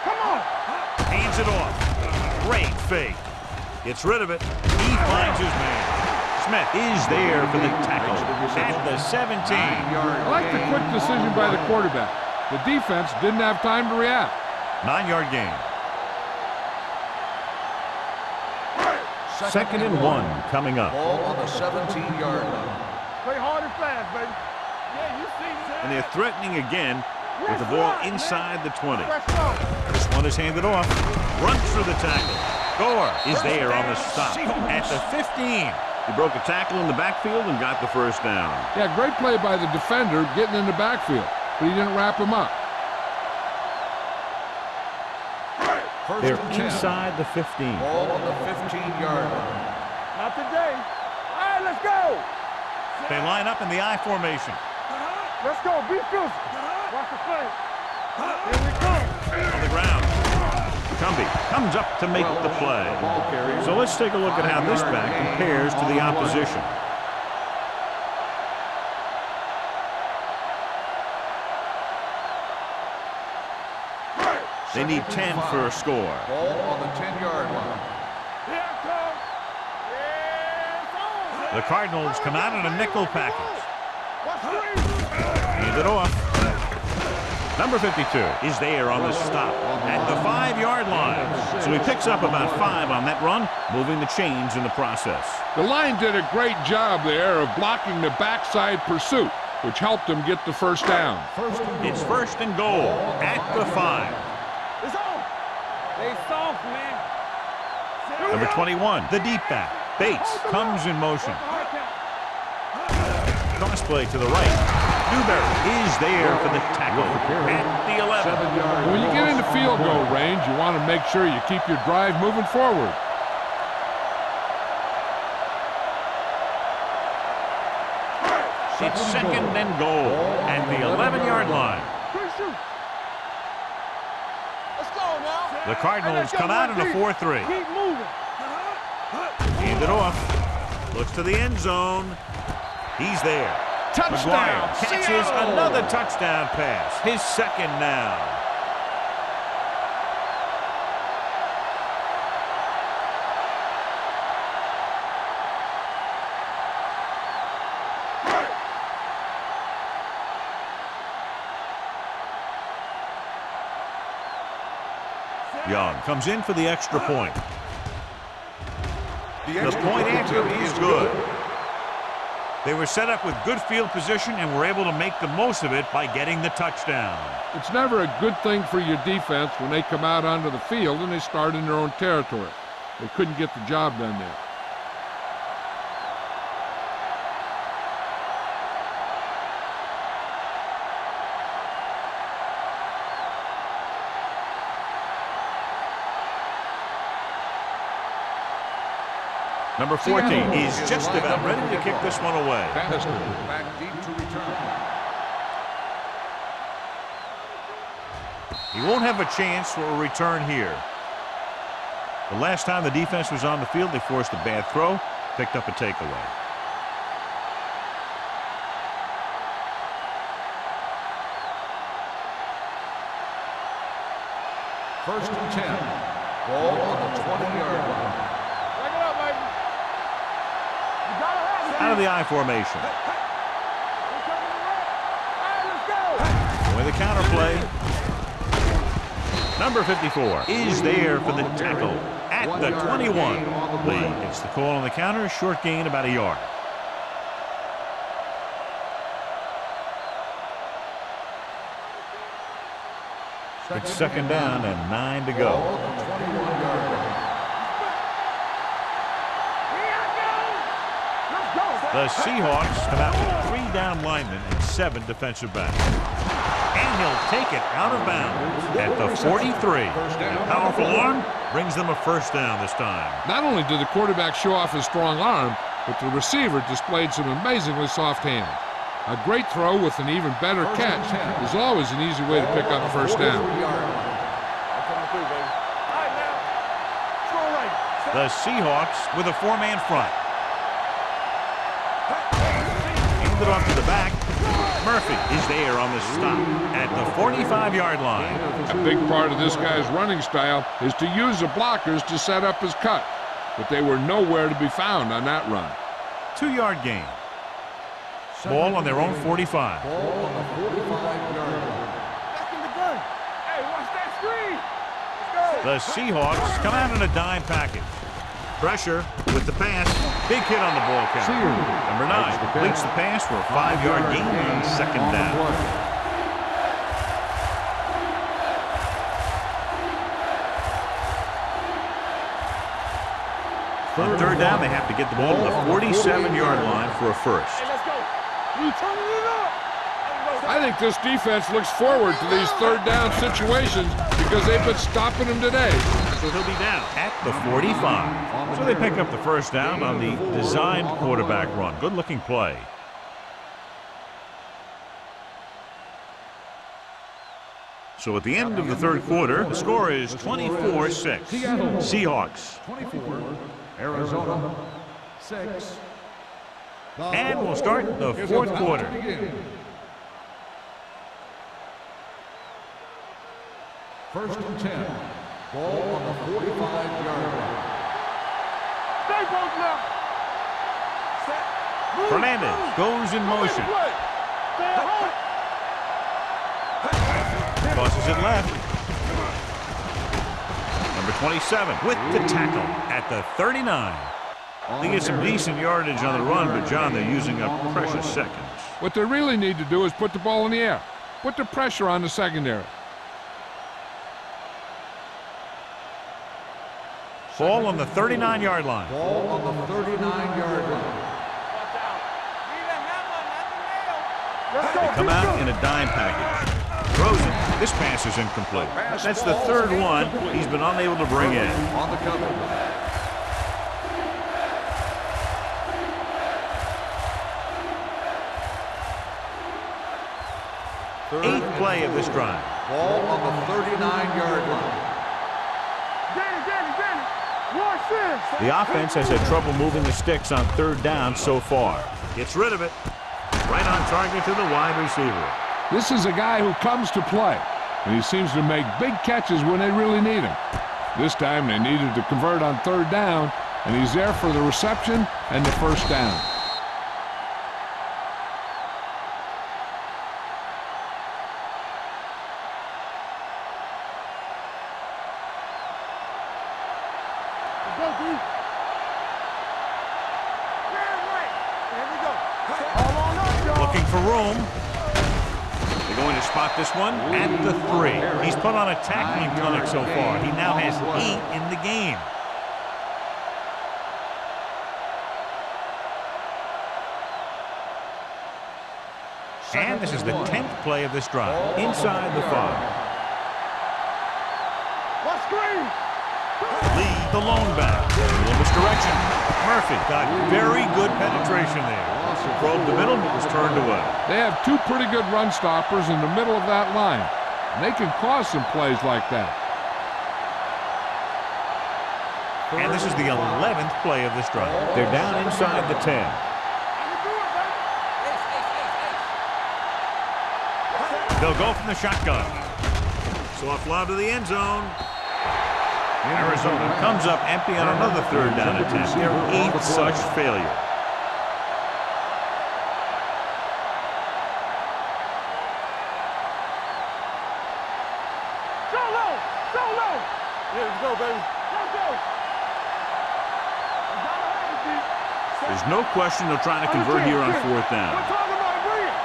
Come on. Hands it off. Great fake. Gets rid of it. He finds his man. Smith is there for the tackle at the 17. I like the quick decision by the quarterback. The defense didn't have time to react. 9-yard gain. 2nd and 1 coming up. Ball on the 17-yard line. Play hard and fast, baby. Yeah, you see that. And they're threatening again with the ball inside the 20. Let's go. This one is handed off. Runs through the tackle. Gore is there on the stop at the 15. He broke a tackle in the backfield and got the first down. Yeah, great play by the defender getting in the backfield, but he didn't wrap him up. They're inside the 15. Ball on the 15-yard line. Not today. All right, let's go. They line up in the I formation. Let's go. Be physical. Watch the play. Here we come. On the ground. Cumbie comes up to make the play. So let's take a look at how this back compares to the opposition. They need 10 for a score. Ball on the 10-yard line. Here it comes. Yeah, it's on. The Cardinals come out in a nickel package. Watch three. Hand it off. Number 52 is there on the stop at the 5-yard line. So he picks up about 5 on that run, moving the chains in the process. The line did a great job there of blocking the backside pursuit, which helped them get the first down. It's 1st and goal at the 5. It's on. They soft, man. Number 21, the deep back. Bates comes in motion. Cross play to the right. Newberry is there for the tackle at the 11. When you get into field goal range, you want to make sure you keep your drive moving forward. It's 2nd and goal at the 11-yard line. Let's go now. The Cardinals come out in a 4-3. Keep moving. Hand it off. Looks to the end zone. He's there. Touchdown! McGuire catches Seattle! another touchdown pass. His second now. Young comes in for the extra point. The point answer is good. They were set up with good field position and were able to make the most of it by getting the touchdown. It's never a good thing for your defense when they come out onto the field and they start in their own territory. They couldn't get the job done there. Number 14 is just about ready to kick this one away. Back deep to return. He won't have a chance for a return here. The last time the defense was on the field, they forced a bad throw, picked up a takeaway. First and 10. Ball on the 20-yard line. Out of the I formation. With the counter play. Number 54 is there for the tackle at the 21. Lee gets the call on the counter, a short gain about a yard. It's second down and 9 to go. The Seahawks come out with 3 down linemen and 7 defensive backs. And he'll take it out of bounds at the 43. A powerful arm brings them a first down this time. Not only did the quarterback show off his strong arm, but the receiver displayed some amazingly soft hands. A great throw with an even better catch is always an easy way to pick up a first down. The Seahawks with a 4-man front. It off to the back. Murphy is there on the stop at the 45-yard line. A big part of this guy's running style is to use the blockers to set up his cut, but they were nowhere to be found on that run. 2-yard gain. Ball on their own 45. Ball on the 45-yard line. Back in the gun. Hey, watch that screen. Let's go. The Seahawks come out in a dime package. Pressure with the pass. Big hit on the ball count. Number 9 completes the pass for a 5-yard gain on second down. On third down, they have to get the ball to the 47-yard line for a first. Hey, let's go. We turning it up. I think this defense looks forward to these third down situations because they've been stopping them today. So he'll be down at the 45. So they pick up the first down on the designed quarterback run. Good-looking play. So at the end of the third quarter, the score is 24-6. Seahawks. 24. Arizona. 6. And we'll start the fourth quarter. First and 10. Ball on the 45-yard line. Stay close now. Set. Move, Fernandez move. goes in motion. Stay at home. Tosses it left. Number 27 with the tackle at the 39. They get some decent yardage on the run, but John, they're using up precious seconds. What they really need to do is put the ball in the air. Put the pressure on the secondary. Ball on the 39-yard line. Ball on the 39-yard line. They come out in a dime package. Throws it. This pass is incomplete. That's the third one he's been unable to bring in. On the cover. Eighth play of this drive. Ball on the 39-yard line. Danny. Watch this. The offense has had trouble moving the sticks on third down so far. Gets rid of it. Right on target to the wide receiver. This is a guy who comes to play, and he seems to make big catches when they really need him. This time they needed to convert on third down, and he's there for the reception and the first down. Go, D. Right. Here we go. All on up, y'all. Looking for room. They're going to spot this one at the 3. He's put on a tackling clinic so far. He now has 8 in the game. And this is the 10th play of this drive. Inside the 5. What screen? Lee, the lone back. A little misdirection. Murphy got very good penetration there. Probed the middle, but was turned away. They have 2 pretty good run stoppers in the middle of that line, and they can cause some plays like that. And this is the 11th play of this drive. They're down inside the 10. They'll go from the shotgun. So a fly to the end zone. Arizona comes up empty on another third down attempt. Their 8th such failure. Here we go, baby. Let's go. There's no question they're trying to convert here on fourth down. We're talking about brilliant.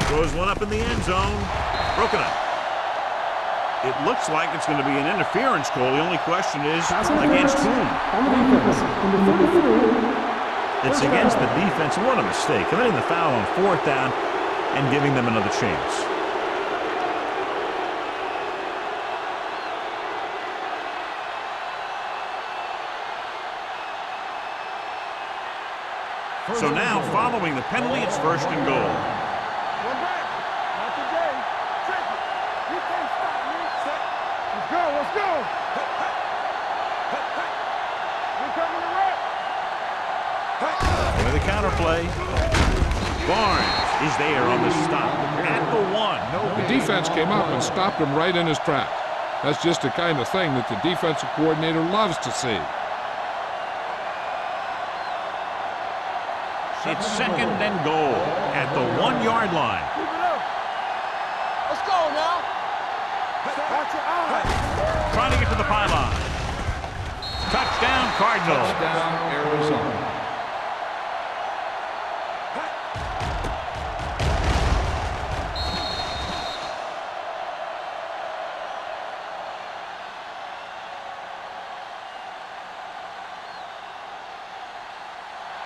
Throws one up in the end zone. Broken up. It looks like it's going to be an interference call. The only question is against whom? On the defense. Number 33. It's against the defense. What a mistake. Committing the foul on fourth down and giving them another chance. So now, following the penalty, it's first and goal. One back. Not today. Take it. You can't stop me. Let's go. Let's go. We're coming to wreck. With a counterplay. Barnes is there on the stop at the 1. The defense came up and stopped him right in his tracks. That's just the kind of thing that the defensive coordinator loves to see. It's second and goal at the 1-yard line. Keep it up. Let's go now. Watch your eyes. Trying to get to the pylon. Touchdown, Cardinals. Touchdown, Arizona.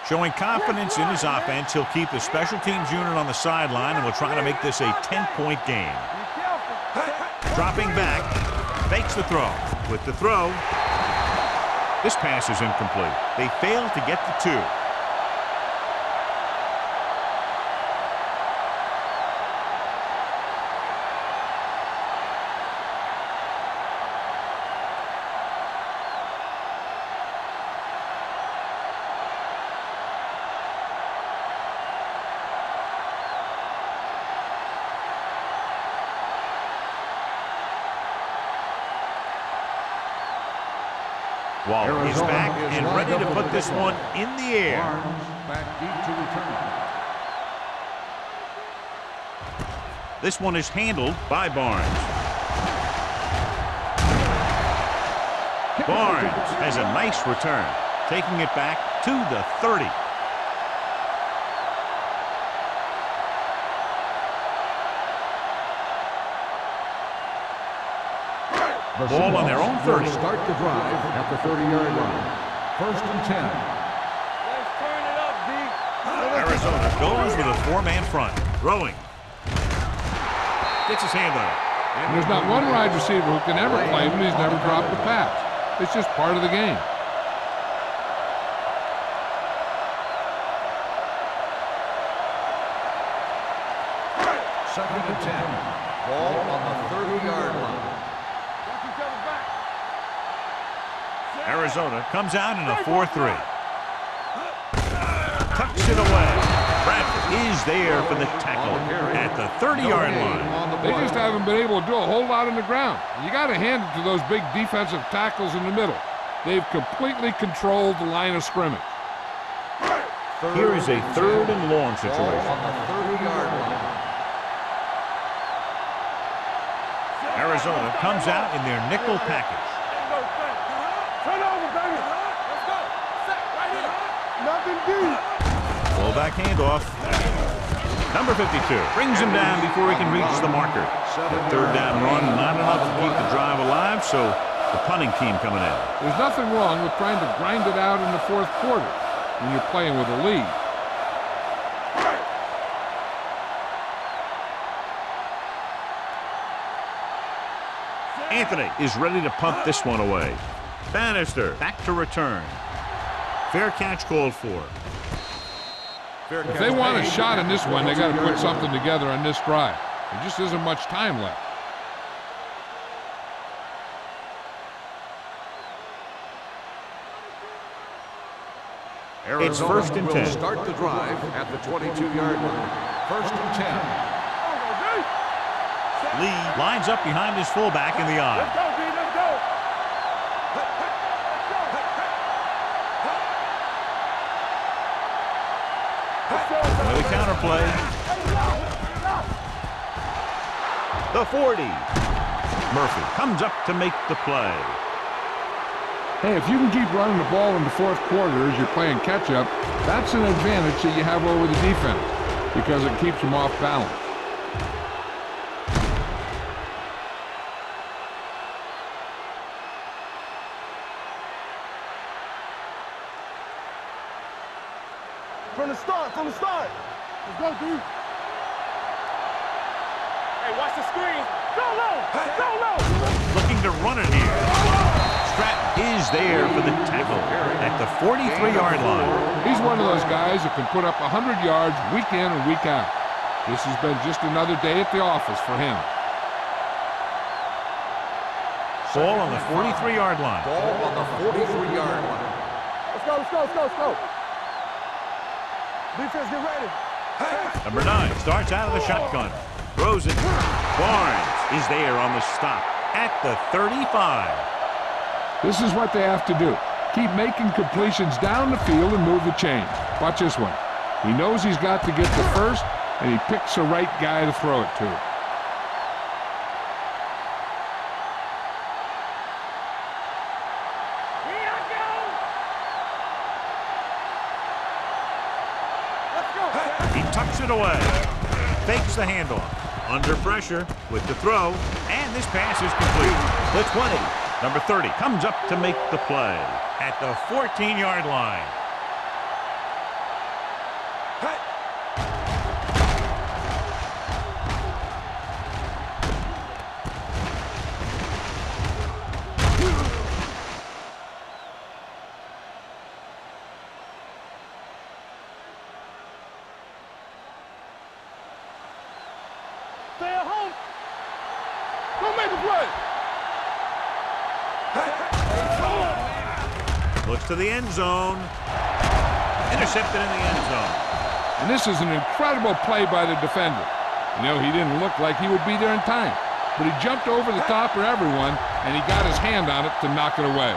Showing confidence in his offense, he'll keep the special teams unit on the sideline and will try to make this a 10-point game. Be careful. Dropping back, fakes the throw. With the throw, this pass is incomplete. They failed to get the 2. Waller is back and ready to put this one in the air. Barnes back deep to return. This one is handled by Barnes. Barnes has a nice return, taking it back to the 30. Ball on their own 30. Start the drive at the 30-yard line. First and 10. Let's turn it up, D. Arizona goes with a 4-man front. Throwing. Gets his hand on it. And there's not one wide receiver who can ever claim that he's never dropped a pass. It's just part of the game. Second and 10. Ball on the 30-yard line. Watch each other back. Arizona comes out in a 4-3. Tucks it away. Bradford is there for the tackle at the 30-yard line. They just haven't been able to do a whole lot on the ground. You got to hand it to those big defensive tackles in the middle. They've completely controlled the line of scrimmage. Here is a 3rd and long situation. On the 30-yard line. Arizona comes out in their nickel package. Turn over, baby. Let's go. Set right here. Nothing deep. Fullback handoff. Number 52 brings him down before he can reach the marker. The 3rd down run, not enough to keep the drive alive, so the punting team coming in. There's nothing wrong with trying to grind it out in the 4th quarter when you're playing with a lead. Anthony is ready to punt this one away. Bannister back to return. Fair catch called for. If they want a shot in this one, they got to put something together on this drive. There just isn't much time left. It's 1st and 10. Start the drive at the 22-yard line. 1st and 10. Lee lines up behind his fullback in the eye. Let's go, D. Let's go. With a counterplay. The 40. Murphy comes up to make the play. Hey, if you can keep running the ball in the 4th quarter as you're playing catch-up, that's an advantage that you have over the defense because it keeps them off balance. From the start. Let's go, dude. Hey, watch the screen. Go low. Go low. Looking to run it here. Stratton is there for the tackle at the 43-yard line. He's one of those guys that can put up 100 yards week in and week out. This has been just another day at the office for him. Ball on the 43-yard line. Ball on the 43-yard line. Let's go, let's go, let's go, let's go. Defense, get ready. Number 9 starts out of the shotgun. Throws it. Barnes is there on the stop at the 35. This is what they have to do. Keep making completions down the field and move the chains. Watch this one. He knows he's got to get the first, and he picks the right guy to throw it to. He tucks it away. Fakes the handoff. Under pressure with the throw. And this pass is complete. The 20. Number 30 comes up to make the play at the 14-yard line. Stay at home. Go make a play. Looks to the end zone. Intercepted in the end zone. And this is an incredible play by the defender. You know, he didn't look like he would be there in time, but he jumped over the top of everyone, and he got his hand on it to knock it away.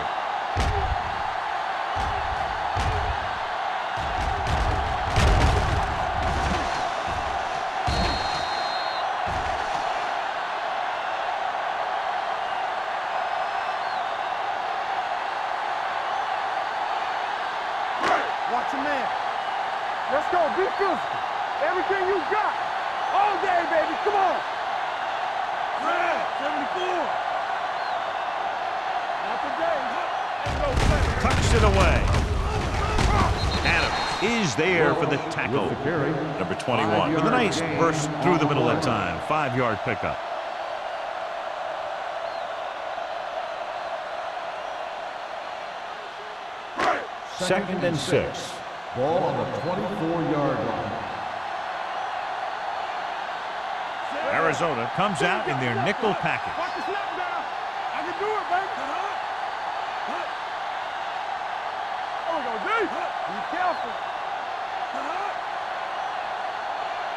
Watch your man. Let's go. Be physical. Everything you got. All day, baby. Come on. 74. Not today. Tucks it away. Adams is there for the tackle. Number 21 with a nice burst through the middle that time. 5-yard pickup. Second and 6. Ball on the 24-yard line. Arizona comes out in their nickel package. Watch the snap down. I can do it, baby. There we go, D. Be careful.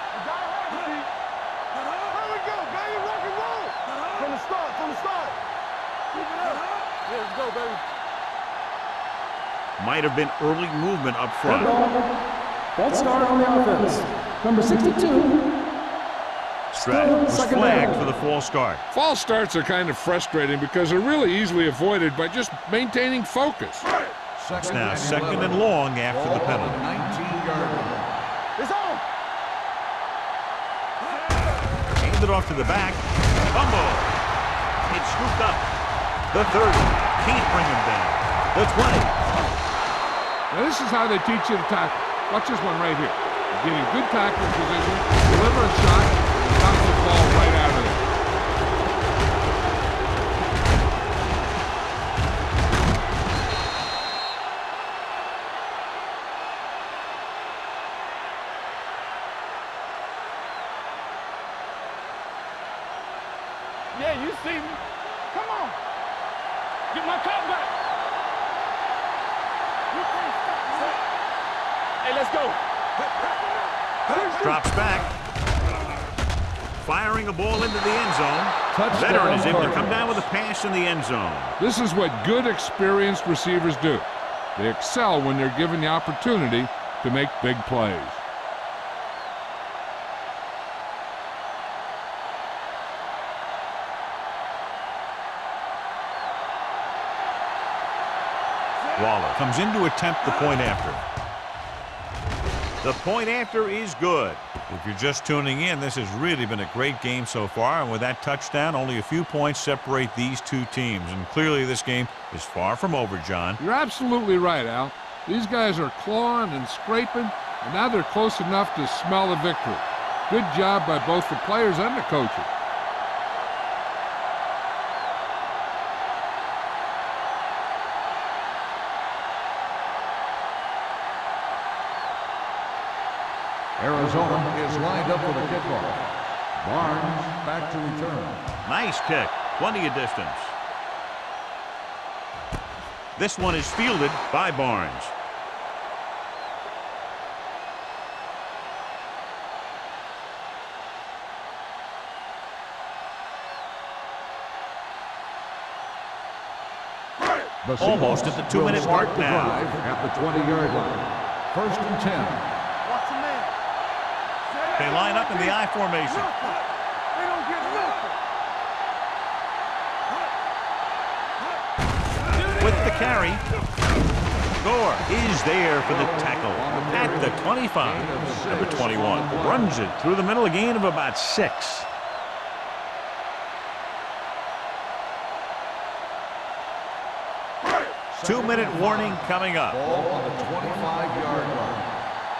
You gotta have it, D. There we go, baby. Rock and roll. From the start, from the start. Keep it up. Yeah, let's go, baby. Might have been early movement up front. False start on the offense. Number 62. Strat was flagged for the false start. False starts are kind of frustrating because they're really easily avoided by just maintaining focus. It's now second and long after the penalty. 19-yard line. It's on. Handed off to the back. Fumble. It's scooped up. The 30. Can't bring him down. The 20. Now this is how they teach you to tackle. Watch this one right here. Get in good tackling position, deliver a shot, knock the ball right out of there. Yeah, you see me. Come on. Get my cup back. You can't stop me. Hey, let's go. Drops back. Firing a ball into the end zone. Touchdown, Veteran is able to Cardinals. come down with a pass in the end zone. This is what good, experienced receivers do. They excel when they're given the opportunity to make big plays. Waller comes in to attempt the point after. The point after is good. If you're just tuning in, this has really been a great game so far, and with that touchdown, only a few points separate these two teams, and clearly this game is far from over, John. You're absolutely right, Al. These guys are clawing and scraping, and now they're close enough to smell the victory. Good job by both the players and the coaches. Arizona is lined up for the kickoff. Barnes back to return. Nice kick. Plenty of distance. This one is fielded by Barnes. The Almost Seahawks at the 2-minute will mark start the now. drive at the 20-yard line. First and 10. Watch the man. They line up in the I formation. They don't get nothing. With the carry. Gore is there for the tackle at the 25. Number 21 runs it through the middle, a gain of about 6. Two-minute warning coming up. Ball on the 25-yard line.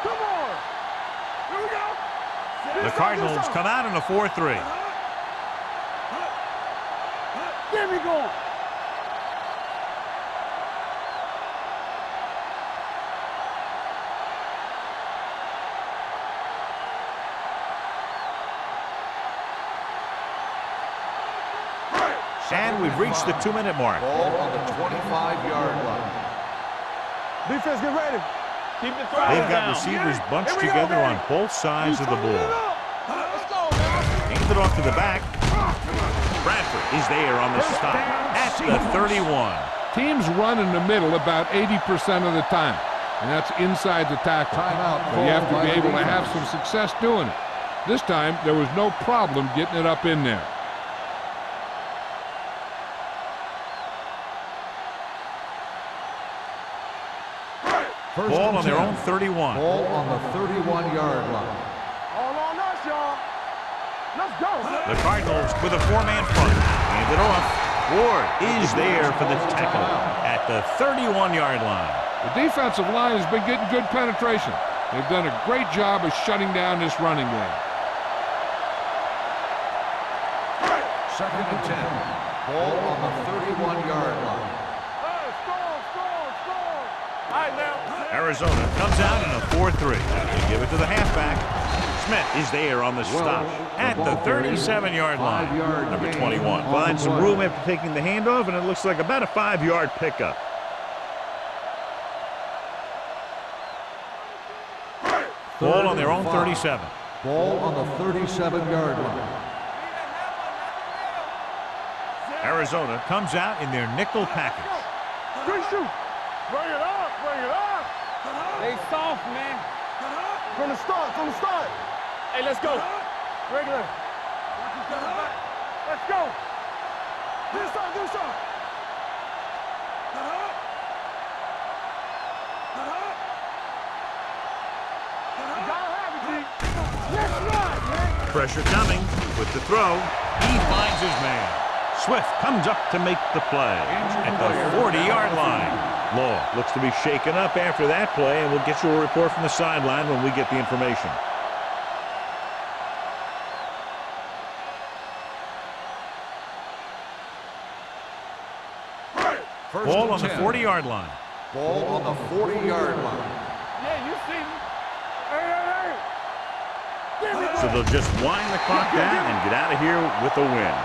Come on. Here we go. The Cardinals come out in a 4-3. Get me going. And we've reached the 2-minute mark. Ball on the 25-yard line. Defense, get ready. Keep the throw They've got down. receivers bunched Here we go, together on baby. both sides of the ball. Let's go, man. Hands it off to the back. Bradford is there on the stop at the 31. Teams run in the middle about 80% of the time, and that's inside the tackle. Timeout So you have to called be by the able to have defense. some success doing it. This time, there was no problem getting it up in there. First Ball and on their 10. own 31. Ball on the 31-yard line. All on us, y'all. Let's go. The Cardinals with a 4-man front. Hand it off. Ward is there for the tackle at the 31-yard line. The defensive line has been getting good penetration. They've done a great job of shutting down this running game. Second and 10. Ball on the 31-yard line. Hey, score. All right, now. Arizona comes out in a 4-3. They give it to the halfback. Smith is there on the stop at the 37-yard line. 5-yard Number gain 21 on finds the some play. room after taking the handoff, and it looks like about a 5-yard pickup. Ball on their own 37. Ball on the 37-yard line. Arizona comes out in their nickel package. Good shoot. Bring it up, bring it up. They soft, man. From the start, from the start. Hey, let's go. Regular. Let's go. Do something, do something. You gotta have it, G. Let's run, man. Pressure coming with the throw. He finds his man. Swift comes up to make the play at the 40-yard line. Law looks to be shaken up after that play, and we'll get you a report from the sideline when we get the information. Ball on the 40-yard line. Ball on the 40-yard line. Yeah, you see me. Hey. So they'll just wind the clock down and get out of here with a win.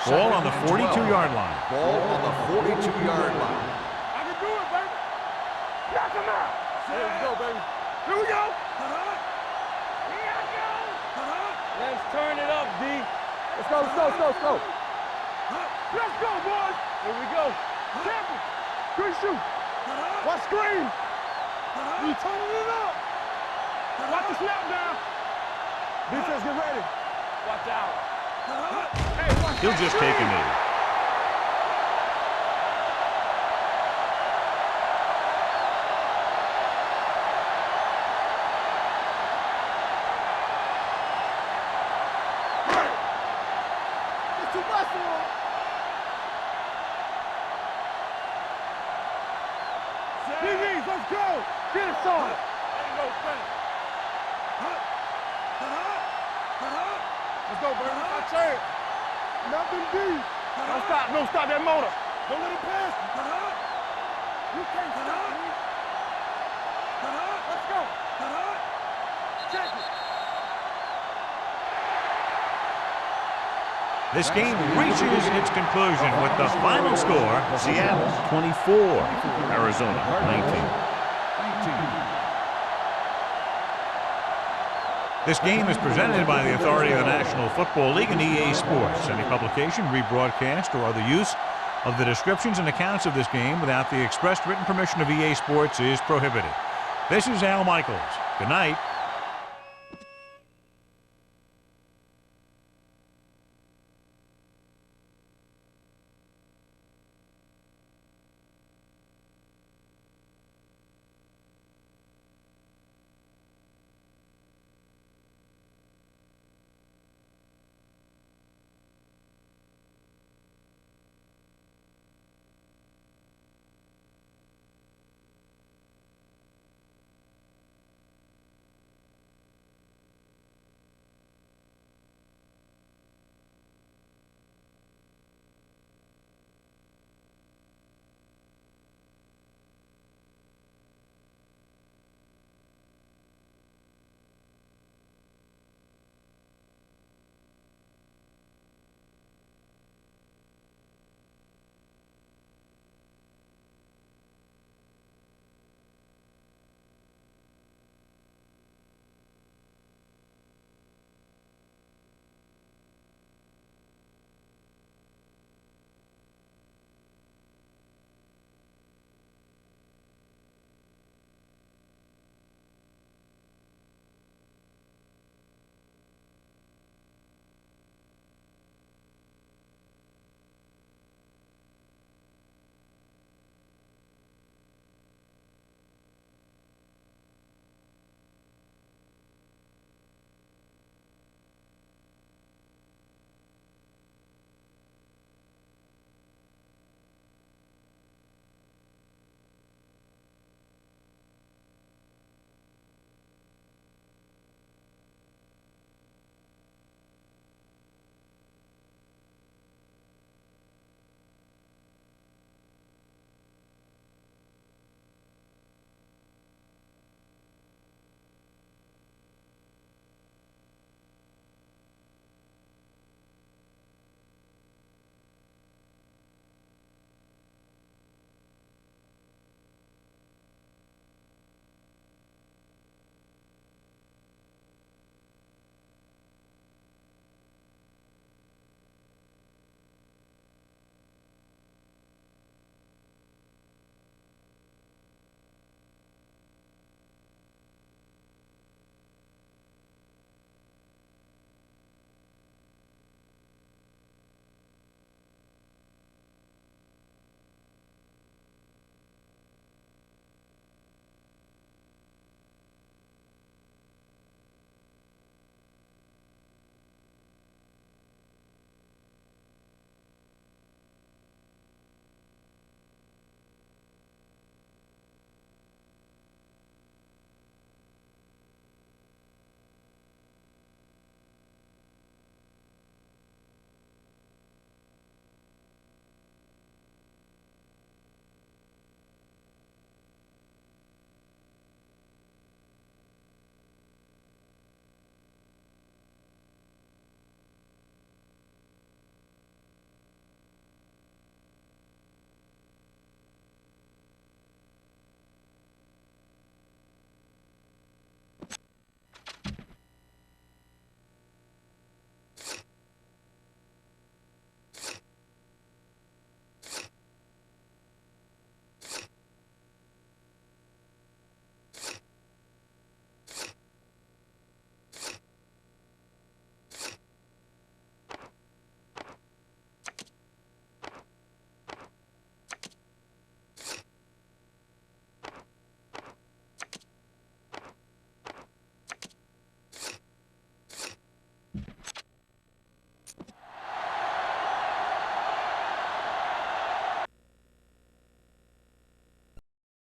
Ball on the 42-yard line. Ball on the 42-yard line. I can do it, baby. Knock him out. Here we go, baby. Here we go. Here I go. Let's turn it up, D. Let's go, let's go, let's go, let's go. Let's go, boys. Here we go. Careful. Good shoot. Watch screen. We turning it up. Watch the snap down. Defense, get ready. Watch out. Hey, watch He'll just take a knee. It's too much for him. DBs, let's go. Get it started. Let's go, baby. I say it. Nothing deep. Don't stop. Don't stop that motor. Don't let him pass. You can't stop me. Let's go. Check it. This game reaches its conclusion with the final score, Seattle 24, Arizona 19. This game is presented by the authority of the National Football League and EA Sports. Any publication, rebroadcast, or other use of the descriptions and accounts of this game without the expressed written permission of EA Sports is prohibited. This is Al Michaels. Good night.